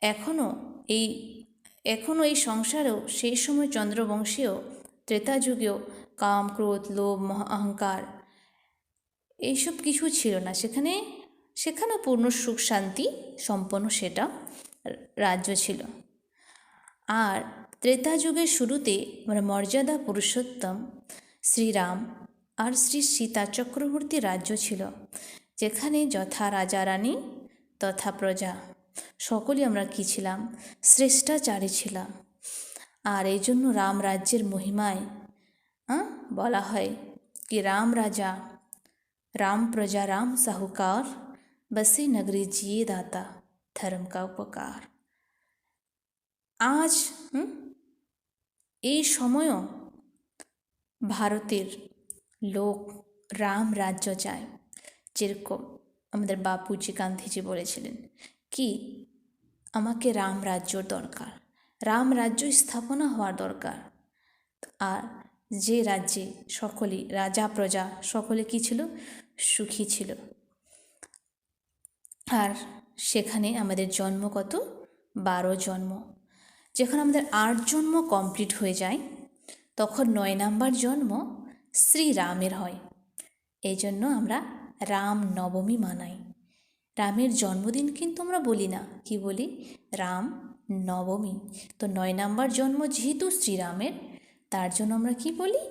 এখনও এই সংসারেও সেই সময় চন্দ্রবংশীয় ত্রেতা যুগেও কাম ক্রোধ লোভ অহংকার এইসব কিছু ছিল না। সেখানেও পূর্ণ সুখ শান্তি সম্পন্ন সেটা রাজ্য ছিল। আর ত্রেতা যুগের শুরুতে আমরা মর্যাদা পুরুষোত্তম শ্রীরাম আর শ্রী সীতা চক্রবর্তী রাজ্য ছিল, যেখানে যথা রাজা রানী তথা প্রজা সকলে আমরা কী ছিলাম, শ্রেষ্টাচারী ছিলাম। আর এই জন্য রাম রাজ্যের মহিমায় বলা হয় कि राम राजा राम प्रजा राम साहूकार बसे नगरी जिए दाता धर्म का उपकार। আজ এই সময়ও ভারতের লোক রাম রাজ্য চায়। যেরকম আমাদের বাপুজি গান্ধীজি বলেছিলেন কি আমাকে রাম রাজ্য দরকার, রাম রাজ্য স্থাপনা হওয়ার দরকার। আর যে রাজ্যে সকলে রাজা প্রজা সকলে কী ছিল, সুখী ছিল। আর সেখানে আমাদের জন্ম কত, 12 জন্ম। যখন আমাদের 8 জন্ম কমপ্লিট হয়ে যায়, তখন 9 নাম্বার জন্ম শ্রীরামের হয়। এই জন্য আমরা রাম নবমী মানাই। রামের জন্মদিন কিন্তু আমরা বলি না, কি বলি, রাম নবমী। তো 9 নাম্বার জন্ম যেহেতু শ্রীরামের, তার জন্য আমরা কি বলি,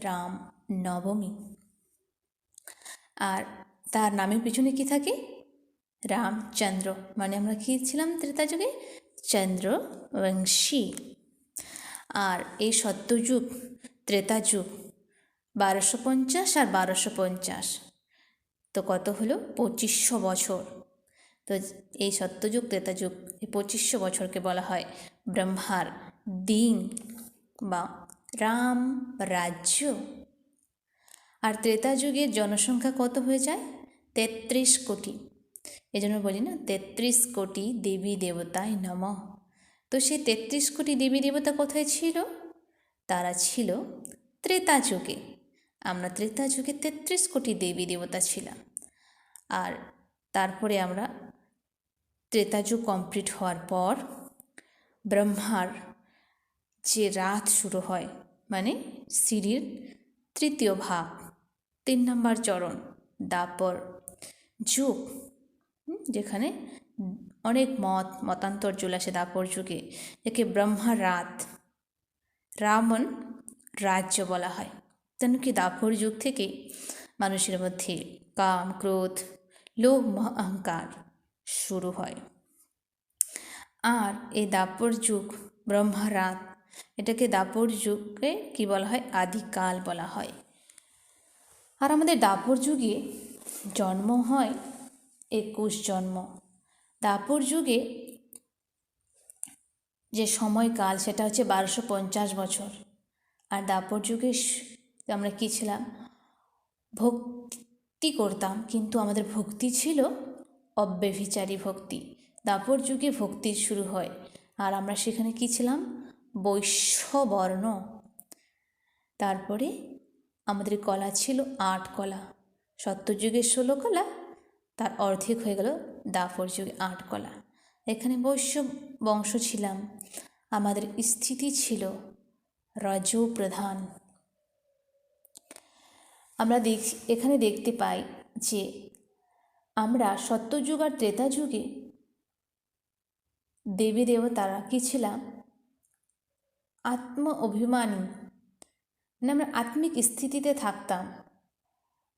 রাম নবমী। আর তার নামের পিছনে কি থাকে, রামচন্দ্র, মানে আমরা কি ছিলাম ত্রেতা যুগে, চন্দ্রবংশী। আর এই সত্যযুগ ত্রেতা যুগ 1250 আর 1250, তো কত হলো, 2500 বছর। তো এই সত্যযুগ ত্রেতা যুগ এই 2500 বছরকে বলা হয় ব্রহ্মার দিন বা রাম রাজ্য। আর ত্রেতা যুগের জনসংখ্যা কত হয়ে যায়, 33 কোটি। এই জন্য বলি না 33 কোটি দেবী দেবতায় নমঃ। তো সেই 33 কোটি দেবী দেবতা কোথায় ছিল, তারা ছিল ত্রেতা যুগে। আমরা ত্রেতা যুগে 33 কোটি দেবী দেবতা ছিলাম। আর তারপরে আমরা ত্রেতা যুগ কমপ্লিট হওয়ার পর ব্রহ্মার যে রাত শুরু হয়, মানে সিঁড়ির তৃতীয় ভাগ, 3 নম্বর চরণ দাপর যুগ, যেখানে অনেক মতান্তর চলে আসে দাপর যুগে, যাকে ব্রহ্মা রাত রাবণ রাজ্য বলা হয়। তেন কি দাপর যুগ থেকে মানুষের মধ্যে কাম, ক্রোধ, লোভ, মোহ, অহংকার শুরু হয়। আর এই দাপর যুগ, ব্রহ্মা রাত, এটাকে দাপর যুগকে কি বলা হয়? আদিকাল বলা হয়। আর আমাদের দাপর যুগে জন্ম হয় 21 জন্ম। দাপর যুগে যে সময়কাল সেটা হচ্ছে 1250 বছর। আর দাপর যুগে আমরা কী ছিলাম? ভক্তি করতাম, কিন্তু আমাদের ভক্তি ছিল অব্যভিচারী ভক্তি। দাপর যুগে ভক্তি শুরু হয়, আর আমরা সেখানে কী ছিলাম? বৈশ্যবর্ণ। তারপরে আমাদের কলা ছিল 8 কলা। সত্যযুগে 16 কলা, তার অর্ধেক হয়ে গেল দাপর যুগে 8 কলা। এখানে বৈশ্য বংশ ছিলাম, আমাদের স্থিতি ছিল রজোপ্রধান। আমরা এখানে দেখতে পাই যে আমরা সত্যযুগ আর ত্রেতা যুগে দেবী দেবতারা কী ছিলাম? আত্ম অভিমানী, মানে আমরা আত্মিক স্থিতিতে থাকতাম।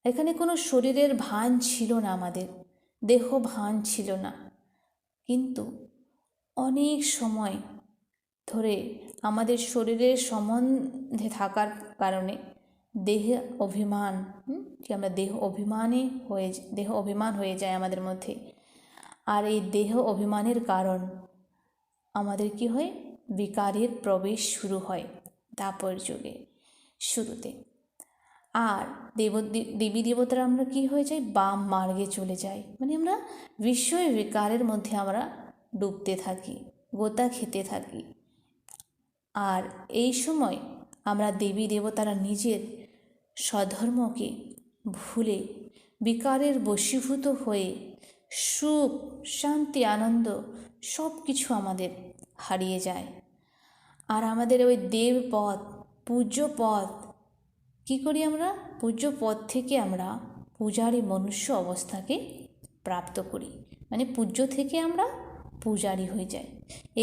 এখানে কোনো শরীরের ভান ছিল না, আমাদের দেহ ভান ছিল না, কিন্তু অনেক সময় ধরে আমাদের শরীরের সম্বন্ধে থাকার কারণে দেহ অভিমান, যে আমরা দেহ অভিমান হয়ে যায় আমাদের মধ্যে। আর এই দেহ অভিমানের কারণ আমাদের কি হয়? বিকারের প্রবেশ শুরু হয় দাপর যুগে শুরুতে। আর দেবী দেবতারা আমরা কি হয়ে যাই? বাম মার্গে চলে যাই, মানে আমরা বিষয় বিকারের মধ্যে আমরা ডুবতে থাকি, গোতা খেতে থাকি। আর এই সময় আমরা দেবী দেবতারা নিজের স্বধর্মকে ভুলে বিকারের বশীভূত হয়ে সুখ, শান্তি, আনন্দ সব কিছু আমাদের হারিয়ে যায়। আর আমাদের ওই দেবপদ, পূজ্য পদ, কী করি আমরা? পূজ্য পদ থেকে আমরা পূজারী মনুষ্য অবস্থাকে প্রাপ্ত করি, মানে পূজ্য থেকে আমরা পূজারী হয়ে যাই।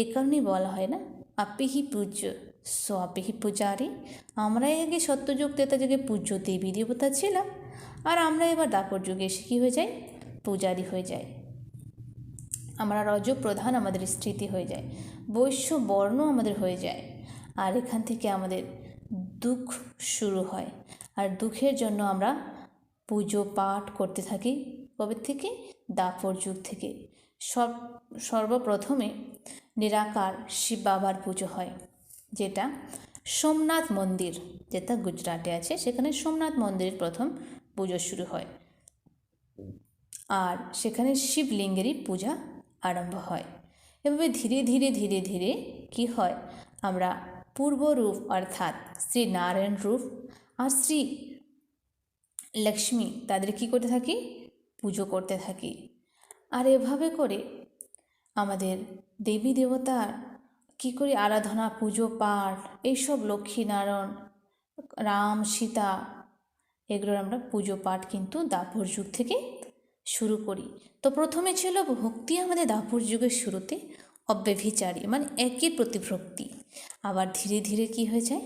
এ কারণেই বলা হয় না, আপেহি পূজ্য সো আপেহি পূজারী। আমরাই আগে সত্যযুগ ত্রেতা যুগে পূজ্য দেবী দেবতা ছিলাম, আর আমরা এবার দাপর যুগে এসে কী হয়ে যাই? পূজারী হয়ে যাই। আমরা রজপ্রধান আমাদের স্থিতি হয়ে যায়, বৈশ্য বর্ণ আমাদের হয়ে যায়। আর এখান থেকে আমাদের দুঃখ শুরু হয়। আর দুঃখের জন্য আমরা পুজো পাঠ করতে থাকি। কবে থেকে? দাপর যুগ থেকে। সর্বপ্রথমে নিরাকার শিব বাবার পুজো হয়, যেটা সোমনাথ মন্দির, যেটা গুজরাটে আছে, সেখানে সোমনাথ মন্দিরের প্রথম পুজো শুরু হয়। আর সেখানে শিবলিঙ্গেরই পূজা আরম্ভ হয়। এভাবে ধীরে ধীরে ধীরে ধীরে কী হয়? আমরা পূর্বরূপ অর্থাৎ শ্রী নারায়ণ রূপ আর শ্রী লক্ষ্মী, তাদের কী করতে থাকি? পুজো করতে থাকি। আর এভাবে করে আমাদের দেবী দেবতার কী করি? আরাধনা, পুজো পাঠ, এইসব লক্ষ্মীনারায়ণ, রাম, সীতা, এগুলোর আমরা পুজো পাঠ কিন্তু দাপর যুগ থেকে শুরু করি। তো প্রথমে ছিল ভক্তি আমাদের দাপর যুগের শুরুতে অব্যভিচারী, মানে একের প্রতি ভক্তি। আবার ধীরে ধীরে কি হয়ে যায়?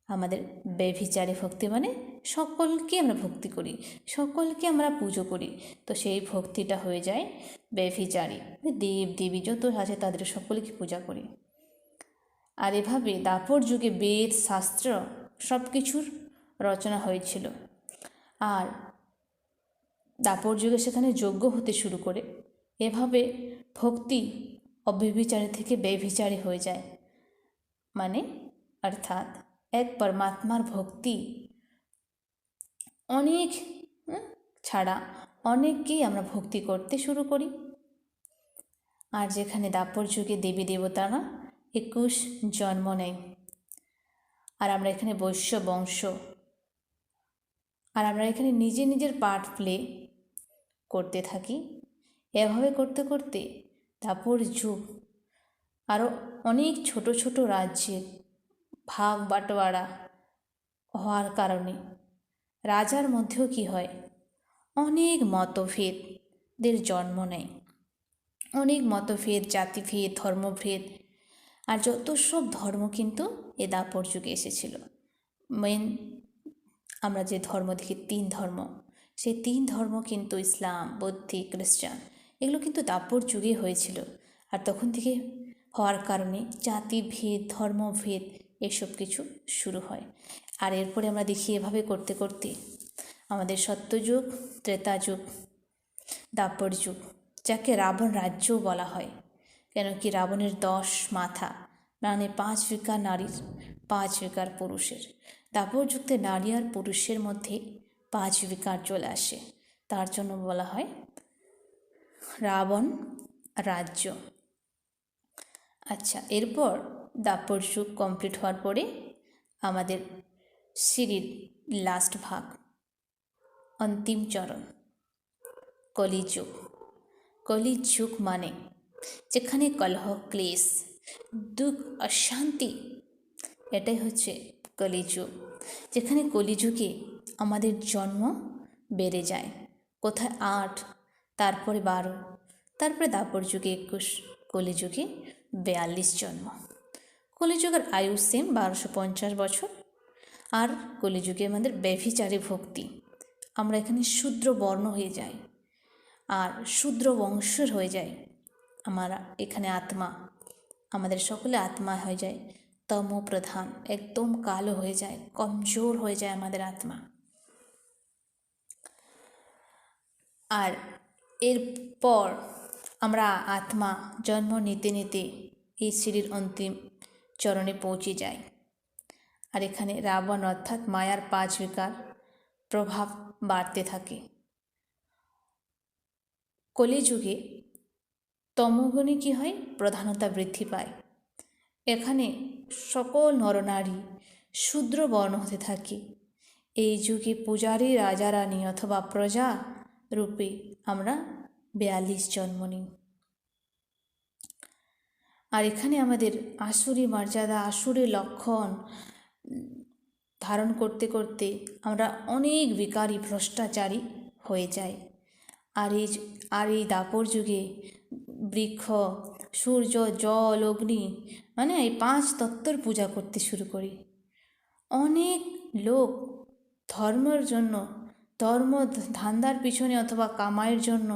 আমাদের ব্যভিচারী ভক্তি, মানে সকলকে আমরা ভক্তি করি, সকলকে আমরা পুজো করি। তো সেই ভক্তিটা হয়ে যায় ব্যভিচারী, দেব দেবী যত আছে তাদের সকলকে পূজা করি। আর এভাবে দাপর যুগে বেদ, শাস্ত্র সব কিছুর রচনা হয়েছিল। আর দাপর যুগে সেখানে যজ্ঞ হতে শুরু করে। এভাবে ভক্তি অব্যভিচারী থেকে ব্যভিচারী হয়ে যায়, মানে অর্থাৎ এক পরমাত্মার ভক্তি অনেক ছাড়া অনেককেই আমরা ভক্তি করতে শুরু করি। আর যেখানে দাপর যুগে দেবী দেবতারা 21 জন্ম নেয়, আর আমরা এখানে বৈশ্য বংশ, আর আমরা এখানে নিজের পার্ট প্লে করতে থাকি। এভাবে করতে করতে দাপর যুগ আরও অনেক ছোট ছোট রাজ্যের ভাগ বাটোয়ারা হওয়ার কারণে রাজার মধ্যেও কি হয়, অনেক মতভেদের জন্ম নেয়। অনেক মতভেদ, জাতিভেদ, ধর্মভেদ, আর যত সব ধর্ম কিন্তু এ দাপর যুগে এসেছিল। মেন আমরা যে ধর্ম দেখি, 3 ধর্ম, সেই 3 ধর্ম কিন্তু ইসলাম, বৌদ্ধ, খ্রিস্টান, এগুলো কিন্তু দাপর যুগে হয়েছিল। আর তখন থেকে হওয়ার কারণে জাতিভেদ, ধর্মভেদ এসব কিছু শুরু হয়। আর এরপরে আমরা দেখি এভাবে করতে করতে আমাদের সত্যযুগ, ত্রেতা যুগ, দাপর যুগ, যাকে রাবণ রাজ্যও বলা হয়। কেন কি রাবণের 10 মাথা, মানে 5 বিকার নারীর, 5 বিকার পুরুষের। দাপর যুগে নারী আর পুরুষের মধ্যে 5 বিকার চলে আসে, তার জন্য বলা হয় রাবণ রাজ্য। আচ্ছা, এরপর দাপর যুগ কমপ্লিট হওয়ার পরে আমাদের সিঁড়ির লাস্ট ভাগ, অন্তিম চরণ, কলিযুগ। কলিযুগ মানে যেখানে কলহ, ক্লেশ, দুঃখ, অশান্তি, এটাই হচ্ছে কলিযুগ। যেখানে কলিযুগে আমাদের জন্ম বেড়ে যায়, কোথায় 8, তারপরে 12, তারপরে দাপর যুগে 21, কলিযুগে 42 জন্ম। কলিযুগের আয়ু সেম 1250 বছর। আর কলিযুগে আমাদের ব্যভিচারী ভক্তি, আমরা এখানে শূদ্র বর্ণ হয়ে যাই আর শূদ্র বংশের হয়ে যায়। আমরা এখানে আত্মা, আমাদের সকলে আত্মা হয়ে যায় তম প্রধান, একদম কালো হয়ে যায়, কমজোর হয়ে যায় আমাদের আত্মা। আর এরপর আমরা আত্মা জন্ম নিতে নিতে এই সিঁড়ির অন্তিম চরণে পৌঁছে যাই। আর এখানে রাবণ অর্থাৎ মায়ার 5 বিকার প্রভাব বাড়তে থাকে। কলিযুগে তমগুণে কী হয়, প্রধানতা বৃদ্ধি পায়। এখানে সকল নরনারী শূদ্র বর্ণ হতে থাকে। এই যুগে পূজারী রাজা রানী অথবা প্রজা রূপে আমরা 42 জন্ম নিই। আর এখানে আমাদের আসুরি মর্যাদা, আসুরি লক্ষণ ধারণ করতে করতে আমরা অনেক বিকারী, ভ্রষ্টাচারী হয়ে যাই। আর এই দাপর যুগে বৃক্ষ, সূর্য, জল, অগ্নি, মানে এই 5 তত্ত্বর পূজা করতে শুরু করি। অনেক লোক ধর্মের জন্য, ধর্ম ধান্দার পিছনে অথবা কামাইয়ের জন্য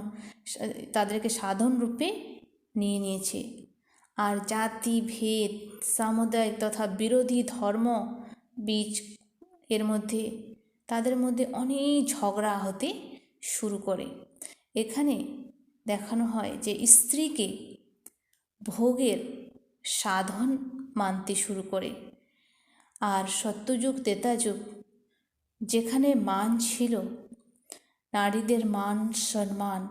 তাদেরকে সাধন রূপে নিয়ে নিয়েছে। আর জাতি ভেদ, সামুদায়িক তথা বিরোধী ধর্ম বীজ এর মধ্যে, তাদের মধ্যে অনেক ঝগড়া হতে শুরু করে। এখানে দেখানো হয় যে স্ত্রীকে ভোগের সাধন মানতে শুরু করে। আর সত্যযুগ, ত্রেতা যুগ, যেখানে মান ছিল, নারীদের মান সম্মান,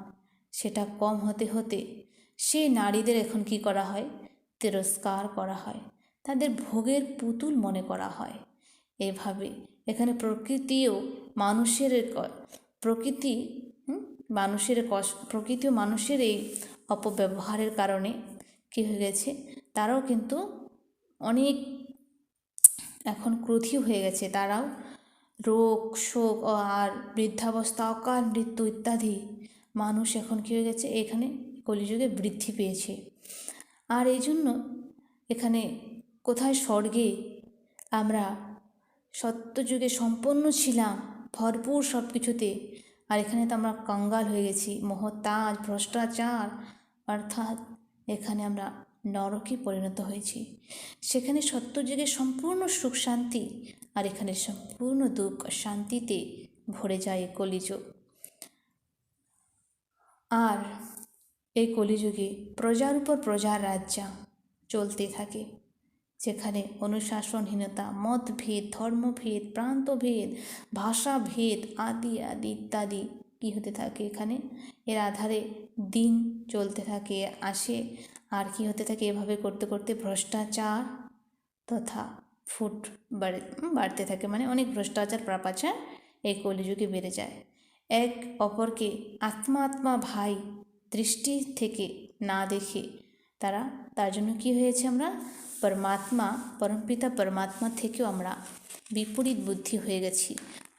সেটা কম হতে হতে সেই নারীদের এখন কি করা হয়, তিরস্কার করা হয়, তাদের ভোগের পুতুল মনে করা হয়। এভাবে এখানে প্রকৃতিও মানুষের এই অপব্যবহারের কারণে কী হয়ে গেছে, তারাও কিন্তু অনেক এখন ক্রোধী হয়ে গেছে। তারাও রোগ, শোক আর বৃদ্ধাবস্থা, অকাল মৃত্যু ইত্যাদি মানুষ এখন কী হয়ে গেছে, এখানে কলিযুগে বৃদ্ধি পেয়েছে। আর এই জন্য এখানে কোথায় স্বর্গে আমরা সত্যযুগে সম্পন্ন ছিলাম, ভরপুর সব কিছুতে, আর এখানে তো আমরা কঙ্গাল হয়ে গেছি, মোহতাজ, ভ্রষ্টাচার, অর্থাৎ এখানে আমরা নরকে পরিণত হয়েছি। সেখানে সত্যযুগে সম্পূর্ণ সুখ শান্তি, আর এখানে সম্পূর্ণ দুঃখ শান্তিতে ভরে যায় কলিযুগ। আর এই কলিযুগে প্রজার উপর প্রজার রাজ্য চলতে থাকে, যেখানে অনুশাসনহীনতা, মতভেদ, ধর্মভেদ, প্রান্তভেদ, ভাষাভেদ আদি আদি ইত্যাদি কী হতে থাকে এখানে, এর আধারে দিন চলতে থাকে, আসে। আর কি হতে থাকে, এভাবে করতে করতে ভ্রষ্টাচার তথা ফুট বাড়তে থাকে, মানে অনেক ভ্রষ্টাচার, পাপাচার এই কলিযুগে বেড়ে যায়। এক অপরকে আত্মা আত্মা ভাই দৃষ্টি থেকে না দেখে তার জন্য কি হয়েছে, আমরা পরমাত্মা, পরমপিতা পরমাত্মা থেকেও আমরা বিপরীত বুদ্ধি হয়ে গেছি।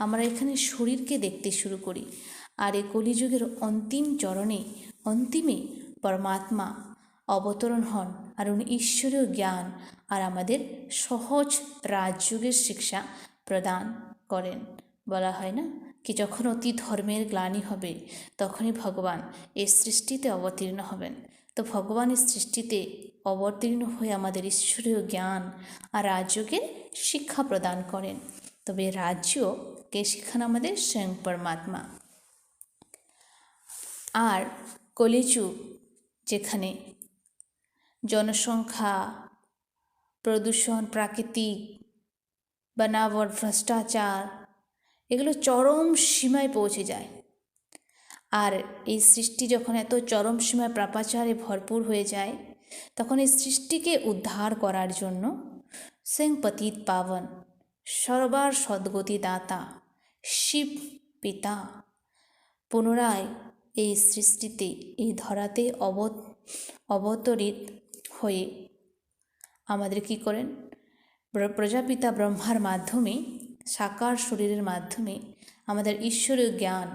আমরা এখানে শরীরকে দেখতে শুরু করি। আর এই কলিযুগের অন্তিম চরণে অন্তিমে পরমাত্মা অবতরণ হন, আর উনি ঈশ্বরীয় জ্ঞান আর আমাদের সহজ রাজযোগের শিক্ষা প্রদান করেন। বলা হয় না কি যখন অতি ধর্মের গ্লানি হবে তখনই ভগবান এই সৃষ্টিতে অবতীর্ণ হবেন। তো ভগবান এই সৃষ্টিতে অবতীর্ণ হয়ে আমাদের ঈশ্বরীয় জ্ঞান আর রাজযোগের শিক্ষা প্রদান করেন। তবে রাজ্য কে শিখান আমাদের স্বয়ং পরমাত্মা। আর কলিযুগ যেখানে জনসংখ্যা, প্রদূষণ, প্রাকৃতিক বানাবট, ভ্রষ্টাচার এগুলো চরম সীমায় পৌঁছে যায়। আর এই সৃষ্টি যখন এত চরম সীমায় পাপাচারে ভরপুর হয়ে যায় তখন এই সৃষ্টিকে উদ্ধার করার জন্য স্বয়ং পতিত পাবন সর্বার সদ্গতি দাতা শিব পিতা পুনরায় এই সৃষ্টিতে এই ধরাতে অবতরিত হয়ে আমাদের কি করেন, প্রজাপিতা ব্রহ্মার মাধ্যমে সাকার শরীরের মাধ্যমে আমাদের ঈশ্বরীয় জ্ঞান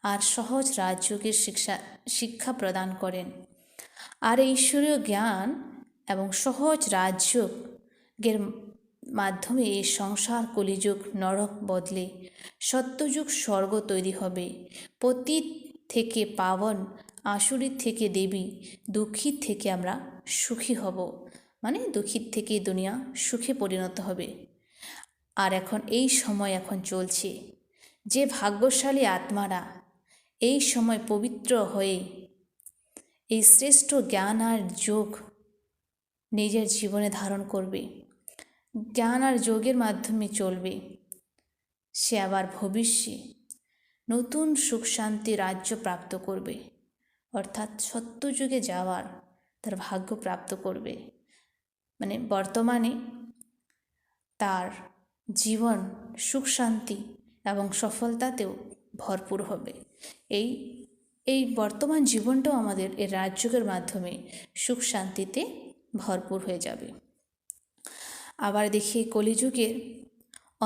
আর সহজ রাজযোগের শিক্ষা প্রদান করেন। আর এই ঈশ্বরীয় জ্ঞান এবং সহজ রাজযোগের মাধ্যমে এই সংসার কলিযুগ নরক বদলে সত্যযুগ স্বর্গ তৈরি হবে। পতিত থেকে পাবন, আসুরীর থেকে দেবী, দুঃখীর থেকে আমরা সুখী হব, মানে দুঃখীর থেকে দুনিয়া সুখে পরিণত হবে। আর এখন এই সময় এখন চলছে, যে ভাগ্যশালী আত্মারা এই সময় পবিত্র হয়ে এই শ্রেষ্ঠ জ্ঞান আর যোগ নিজের জীবনে ধারণ করবে, জ্ঞান আর যোগের মাধ্যমে চলবে, সে আবার ভবিষ্যে নতুন সুখ শান্তি রাজ্য প্রাপ্ত করবে, অর্থাৎ সত্যযুগে যাওয়ার তার ভাগ্য প্রাপ্ত করবে। মানে বর্তমানে তার জীবন সুখ শান্তি এবং সফলতাতেও ভরপুর হবে। এই বর্তমান জীবনটাও আমাদের এই রাজযোগের মাধ্যমে সুখ শান্তিতে ভরপুর হয়ে যাবে। আবার দেখি কলিযুগের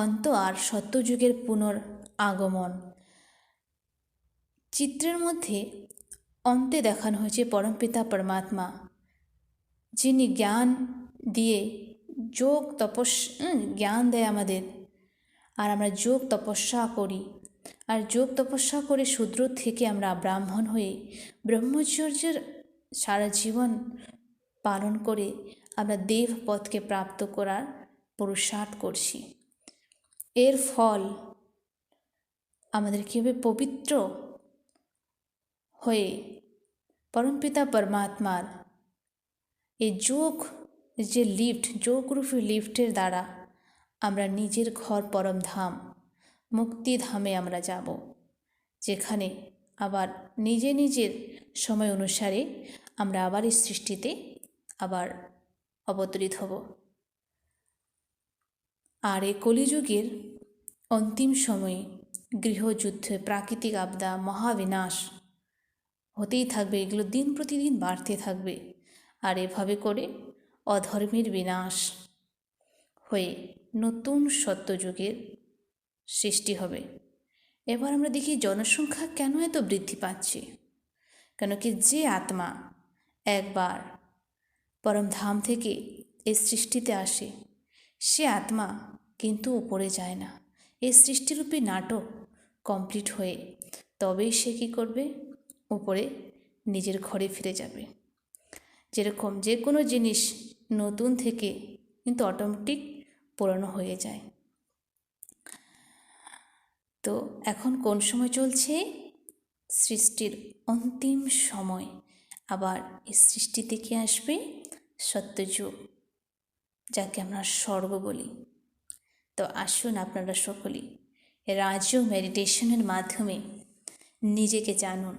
অন্ত আর সত্যযুগের পুনরাগমন। চিত্রের মধ্যে অন্তে দেখানো হয়েছে পরমপিতা পরমাত্মা, যিনি জ্ঞান দিয়ে যোগ জ্ঞান দেয় আমাদের, আর আমরা যোগ তপস্যা করি, আর যোগ তপস্যা করে শূদ্র থেকে আমরা ব্রাহ্মণ হয়ে ব্রহ্মচর্যের সারা জীবন পালন করে আমরা দেব পথকে প্রাপ্ত করার পুরুষার্থ করছি। এর ফল আমাদের কীভাবে পবিত্র হয়ে পরমপিতা পরমাত্মার এই যোগ যে লিফট, যোগরূপী লিফটের দ্বারা আমরা নিজের ঘর পরমধাম মুক্তিধামে আমরা যাব, যেখানে আবার নিজের সময় অনুসারে আমরা আবার এই সৃষ্টিতে আবার অবতরিত হব। আর এই কলিযুগের অন্তিম সময়ে গৃহযুদ্ধ, প্রাকৃতিক আপদা, মহাবিনাশ হতেই থাকবে, এগুলো দিন প্রতিদিন বাড়তে থাকবে। আর এভাবে করে অধর্মের বিনাশ হয়ে নতুন সত্যযুগের সৃষ্টি হবে। এবার আমরা দেখি জনসংখ্যা কেন এত বৃদ্ধি পাচ্ছে। কেন কি যে আত্মা একবার পরমধাম থেকে এই সৃষ্টিতে আসে, সে আত্মা কিন্তু উপরে যায় না। এই সৃষ্টিরূপী নাটক কমপ্লিট হয়ে তবেই সে কী করবে, উপরে নিজের ঘরে ফিরে যাবে। যেরকম যে কোনো জিনিস নতুন থেকে কিন্তু অটোমেটিক পুরনো হয়ে যায়। তো এখন কোন সময় চলছে? সৃষ্টির অন্তিম সময়। আবার এই সৃষ্টি থেকে আসবে সত্যযুগ, যাকে আমরা স্বর্গ বলি। তো আসুন আপনারা সকলেই রাজযোগ মেডিটেশনের মাধ্যমে নিজেকে জানুন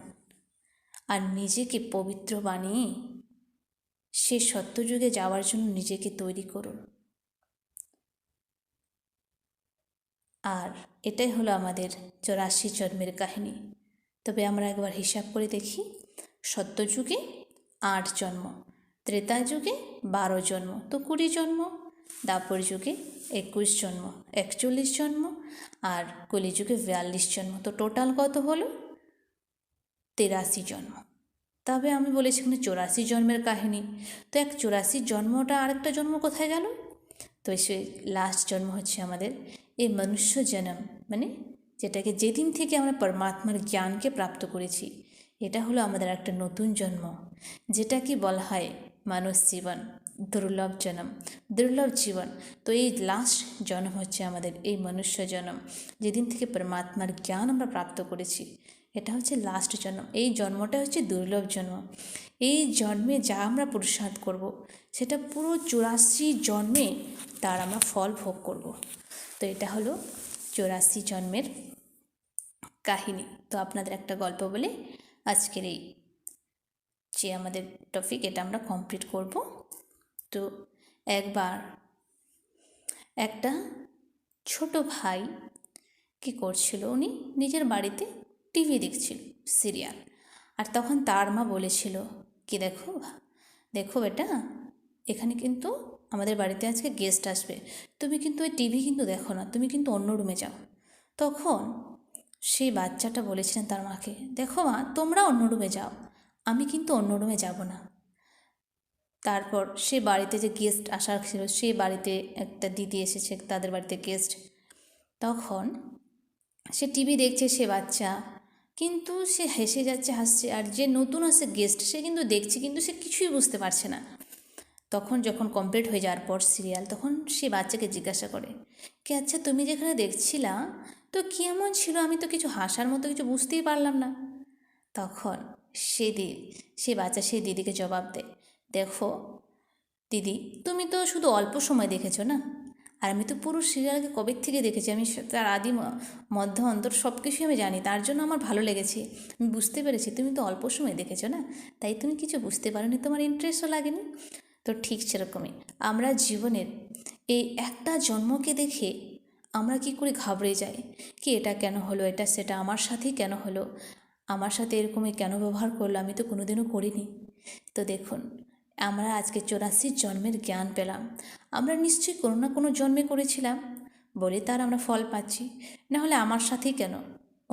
আর নিজেকে পবিত্র বানিয়ে সে সত্যযুগে যাওয়ার জন্য নিজেকে তৈরি করুন। আর এটাই হলো আমাদের 84 জন্মের কাহিনী। তবে আমরা একবার হিসাব করে দেখি, সত্যযুগে 8 জন্ম, ত্রেতা যুগে 12 জন্ম, তো 20 জন্ম। দাপর যুগে 21 জন্ম, 41 জন্ম, আর কলিযুগে 42 জন্ম। তো টোটাল কত হলো? 83 জন্ম। তবে আমি বলেছি এখানে 84 জন্মের কাহিনী। তো 84 জন্মটা আরেকটা জন্ম কোথায় গেল? তো সেই লাস্ট জন্ম হচ্ছে আমাদের এই মনুষ্য জন্ম, মানে যেটাকে যেদিন থেকে আমরা পরমাত্মার জ্ঞানকে প্রাপ্ত করেছি, এটা হলো আমাদের একটা নতুন জন্ম, যেটা কি বলা হয় মানব জীবন, দুর্লভ জন্ম, দুর্লভ জীবন। তো এই লাস্ট জন্ম হচ্ছে আমাদের এই মনুষ্য জন্ম, যেদিন থেকে পরমাত্মার জ্ঞান আমরা প্রাপ্ত করেছি, এটা হচ্ছে লাস্ট জন্ম। এই জন্মটা হচ্ছে দুর্লভ জন্ম। এই জন্মে যা আমরা পুরুষার্থ করব, সেটা পুরো 84 জন্মে তার আমরা ফল ভোগ করব। তো এটা হলো 84 জন্মের কাহিনী। তো আপনাদের একটা গল্প বলে আজকের এই যে আমাদের টপিক, এটা আমরা কমপ্লিট করব। তো একবার একটা ছোট ভাই কি করছিল, উনি নিজের বাড়িতে টিভি দেখছিল, সিরিয়াল। আর তখন তার মা বলেছিল কি, দেখো দেখো বেটা, এখানে কিন্তু আমাদের বাড়িতে আজকে গেস্ট আসবে, তুমি কিন্তু ওই টিভি কিন্তু দেখো না, তুমি কিন্তু অন্য রুমে যাও। তখন সেই বাচ্চাটা বলেছিলেন তার মাকে, দেখো মা, তোমরা অন্য রুমে যাও, আমি কিন্তু অন্য রুমে যাব না। তারপর সে বাড়িতে যে গেস্ট আসার ছিল, সে বাড়িতে একটা দিদি এসেছে, তাদের বাড়িতে গেস্ট। তখন সে টিভি দেখছে সে বাচ্চা, কিন্তু সে হেসে যাচ্ছে, হাসছে। আর যে নতুন আসে গেস্ট, সে কিন্তু দেখছে, কিন্তু সে কিছুই বুঝতে পারছে না। তখন যখন কমপ্লিট হয়ে যাওয়ার পর সিরিয়াল, তখন সে বাচ্চাকে জিজ্ঞাসা করে কি, আচ্ছা তুমি যেখানে দেখছিলা তো কেমন ছিল, আমি তো কিছু হাসার মতো কিছু বুঝতেই পারলাম না। তখন সে বাচ্চা সেই দিদিকে জবাব দেয়, দেখো দিদি, তুমি তো শুধু অল্প সময় দেখেছো না, আর আমি তো পুরো সিরিয়ালকে কবে থেকে দেখেছি, আমি তার আদি মধ্য অন্তর সব কিছুই আমি জানি, তার জন্য আমার ভালো লেগেছে, আমি বুঝতে পেরেছি তুমি তো অল্প সময় দেখেছো না, তাই তুমি কিছু বুঝতে পারোনি, তোমার ইন্টারেস্টও লাগেনি। তো ঠিক সেরকমই আমরা জীবনের এই একটা জন্মকে দেখে আমরা কি করে ঘাবড়ে যাই, কি এটা কেন হলো, এটা সেটা আমার সাথেই কেন হলো, আমার সাথে এরকমই কেন ব্যবহার করলো, আমি তো কোনোদিনও করিনি। তো দেখুন, আমরা আজকে 84 জন্মের জ্ঞান পেলাম। আমরা নিশ্চয়ই কোনো না কোনো জন্মে করেছিলাম বলে তার আমরা ফল পাচ্ছি। না হলে আমার সাথেই কেন,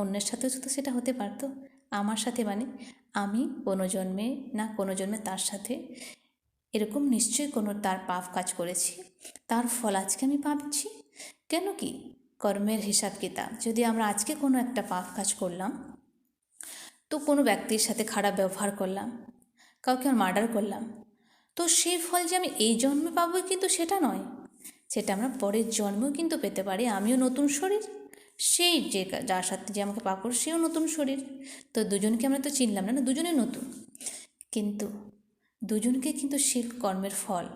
অন্যের সাথেও তো সেটা হতে পারতো। আমার সাথে মানে আমি কোনো জন্মে না কোনো জন্মে তার সাথে এরকম নিশ্চয়ই কোনো তার পাপ কাজ করেছি, তার ফল আজকে আমি পাচ্ছি। কেন কি, কর্মের হিসাব কিতাব, যদি আমরা আজকে কোনো একটা পাপ কাজ করলাম, তো কোনো ব্যক্তির সাথে খারাপ ব্যবহার করলাম, কাউকে আমি মার্ডার করলাম, তো সেই ফল যে আমি এই জন্মে পাবো কিন্তু সেটা নয়, সেটা আমরা পরের জন্মেও কিন্তু পেতে পারি। আমিও নতুন শরীর, সেই যে যার সাথে যে আমাকে পাপ করবে সেও নতুন শরীর। তো দুজনকে আমরা তো চিনলাম না, না দুজনে নতুন, কিন্তু দুজনকে কিন্তু সে কর্মের ফল,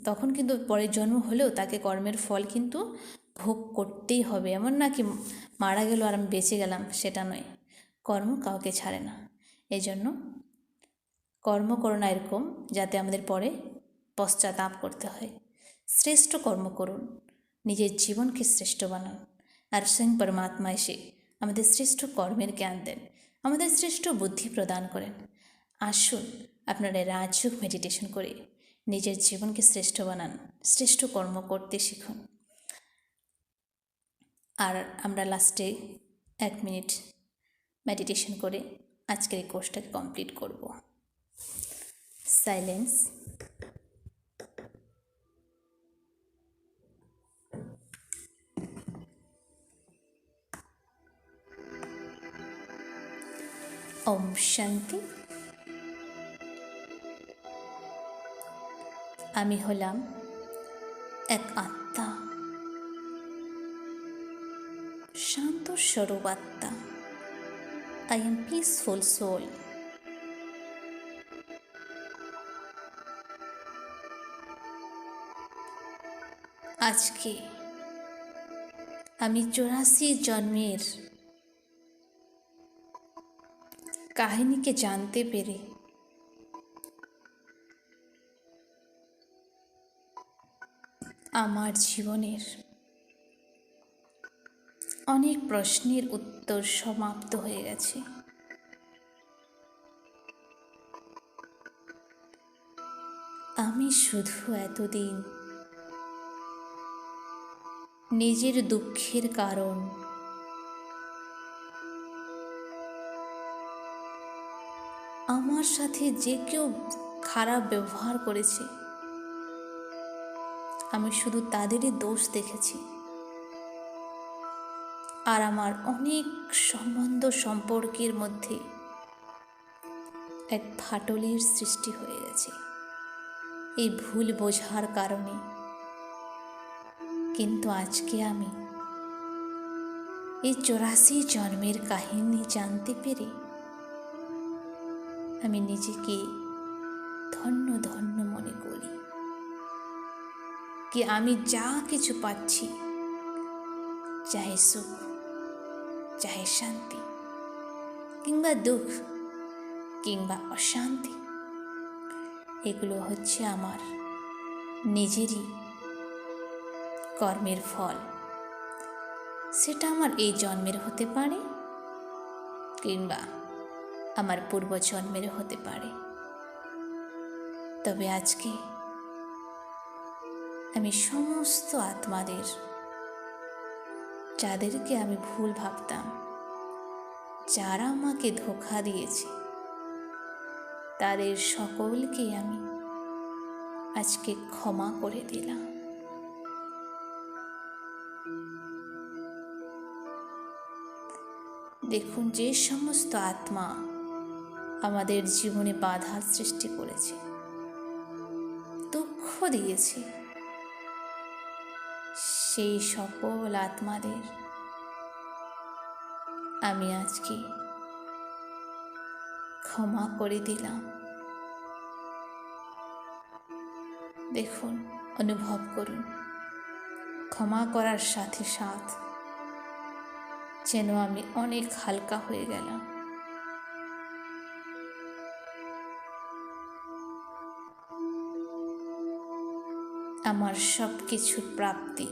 তখন কিন্তু পরের জন্ম হলেও তাকে কর্মের ফল কিন্তু ভোগ করতেই হবে। এমন না কি মারা গেল আর আমি বেঁচে গেলাম, সেটা নয়, কর্ম কাউকে ছাড়ে না। এই জন্য কর্ম করো না এরকম যাতে আমাদের পরে পশ্চাতাপ করতে হয়। শ্রেষ্ঠ কর্ম করুন, নিজের জীবনকে শ্রেষ্ঠ বানান, আর স্বয়ং পরমাত্মা এসে আমাদের শ্রেষ্ঠ কর্মের জ্ঞান দেন, আমাদের শ্রেষ্ঠ বুদ্ধি প্রদান করেন। আসুন আপনারা রাজযোগ মেডিটেশন করে নিজের জীবনকে শ্রেষ্ঠ বানান, শ্রেষ্ঠ কর্ম করতে শিখুন। আর আমরা লাস্টে 1 মিনিট মেডিটেশন করে আজকের এই কোর্সটাকে কমপ্লিট করব। সাইলেন্স। ওম শান্তি। আমি হলাম এক আত্মা, শান্ত স্বরূপ আত্মা। I am peaceful soul. আজকে আমি 84 জন্মের কাহিনীকে জানতে পেরে আমার জীবনের অনেক প্রশ্নের উত্তর সমাপ্ত হয়ে গেছে। আমি শুধু এতদিন নিজের দুঃখের কারণ, আমার সাথে যে কেউ খারাপ ব্যবহার করেছে, আমি শুধু তাদেরই দোষ দেখেছি। আর আমার অনেক সম্পর্কের মধ্যে এক ফাটলের সৃষ্টি হয়ে গেছে এই ভুল বোঝার কারণে। কিন্তু আজকে আমি এই 84 জন্মের কাহিনী জানতে পেরে আমি নিজেকে ধন্য ধন্য মনে করি কি আমি যা কিছু পাচ্ছি, চাহে সুখ, চাহে শান্তি, কিংবা দুঃখ, কিংবা অশান্তি, এগুলো হচ্ছে আমার নিজেরই কর্মের ফল। সেটা আমার এই জন্মের হতে পারে, কিংবা আমার পূর্বজন্মের হতে পারে। তবে আজকে আমি সমস্ত আত্মাদের, যাদেরকে আমি ভুল ভাবতাম, যারা আমাকে ধোঁকা দিয়েছে, তাদের সকলকে আমি আজকে ক্ষমা করে দিলাম। দেখুন, যে সমস্ত আত্মা আমাদের জীবনে বাধার সৃষ্টি করেছে, দুঃখ দিয়েছে, সেই সকল আত্মাদের আমি আজকে ক্ষমা করে দিলাম। দেখুন, অনুভব করুন, ক্ষমা করার সাথে সাথে যেন আমি অনেক হালকা হয়ে গেলাম। আমার সব কিছুর প্রাপ্তি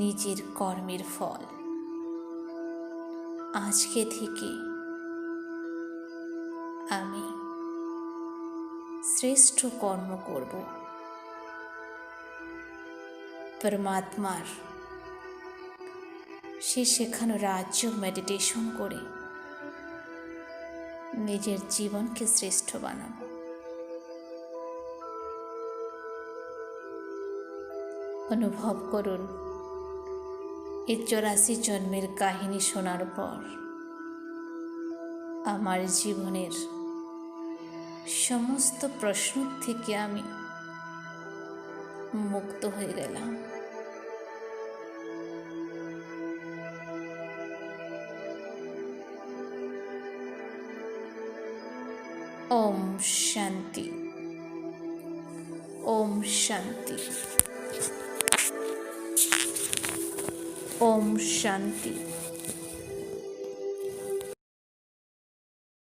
নিজের কর্মের ফল। আজকে থেকে আমি শ্রেষ্ঠ কর্ম করব, পরমাত্মার সে শেখানো রাজ্য মেডিটেশন করে নিজের জীবনকে শ্রেষ্ঠ বানাবো। অনুভব করুন, এই 84 জন্মের কাহিনী শোনার পর আমার জীবনের সমস্ত প্রশ্ন থেকে আমি মুক্ত হয়ে গেলাম। ওম শান্তি, ওম শান্তি, ওম শান্তি।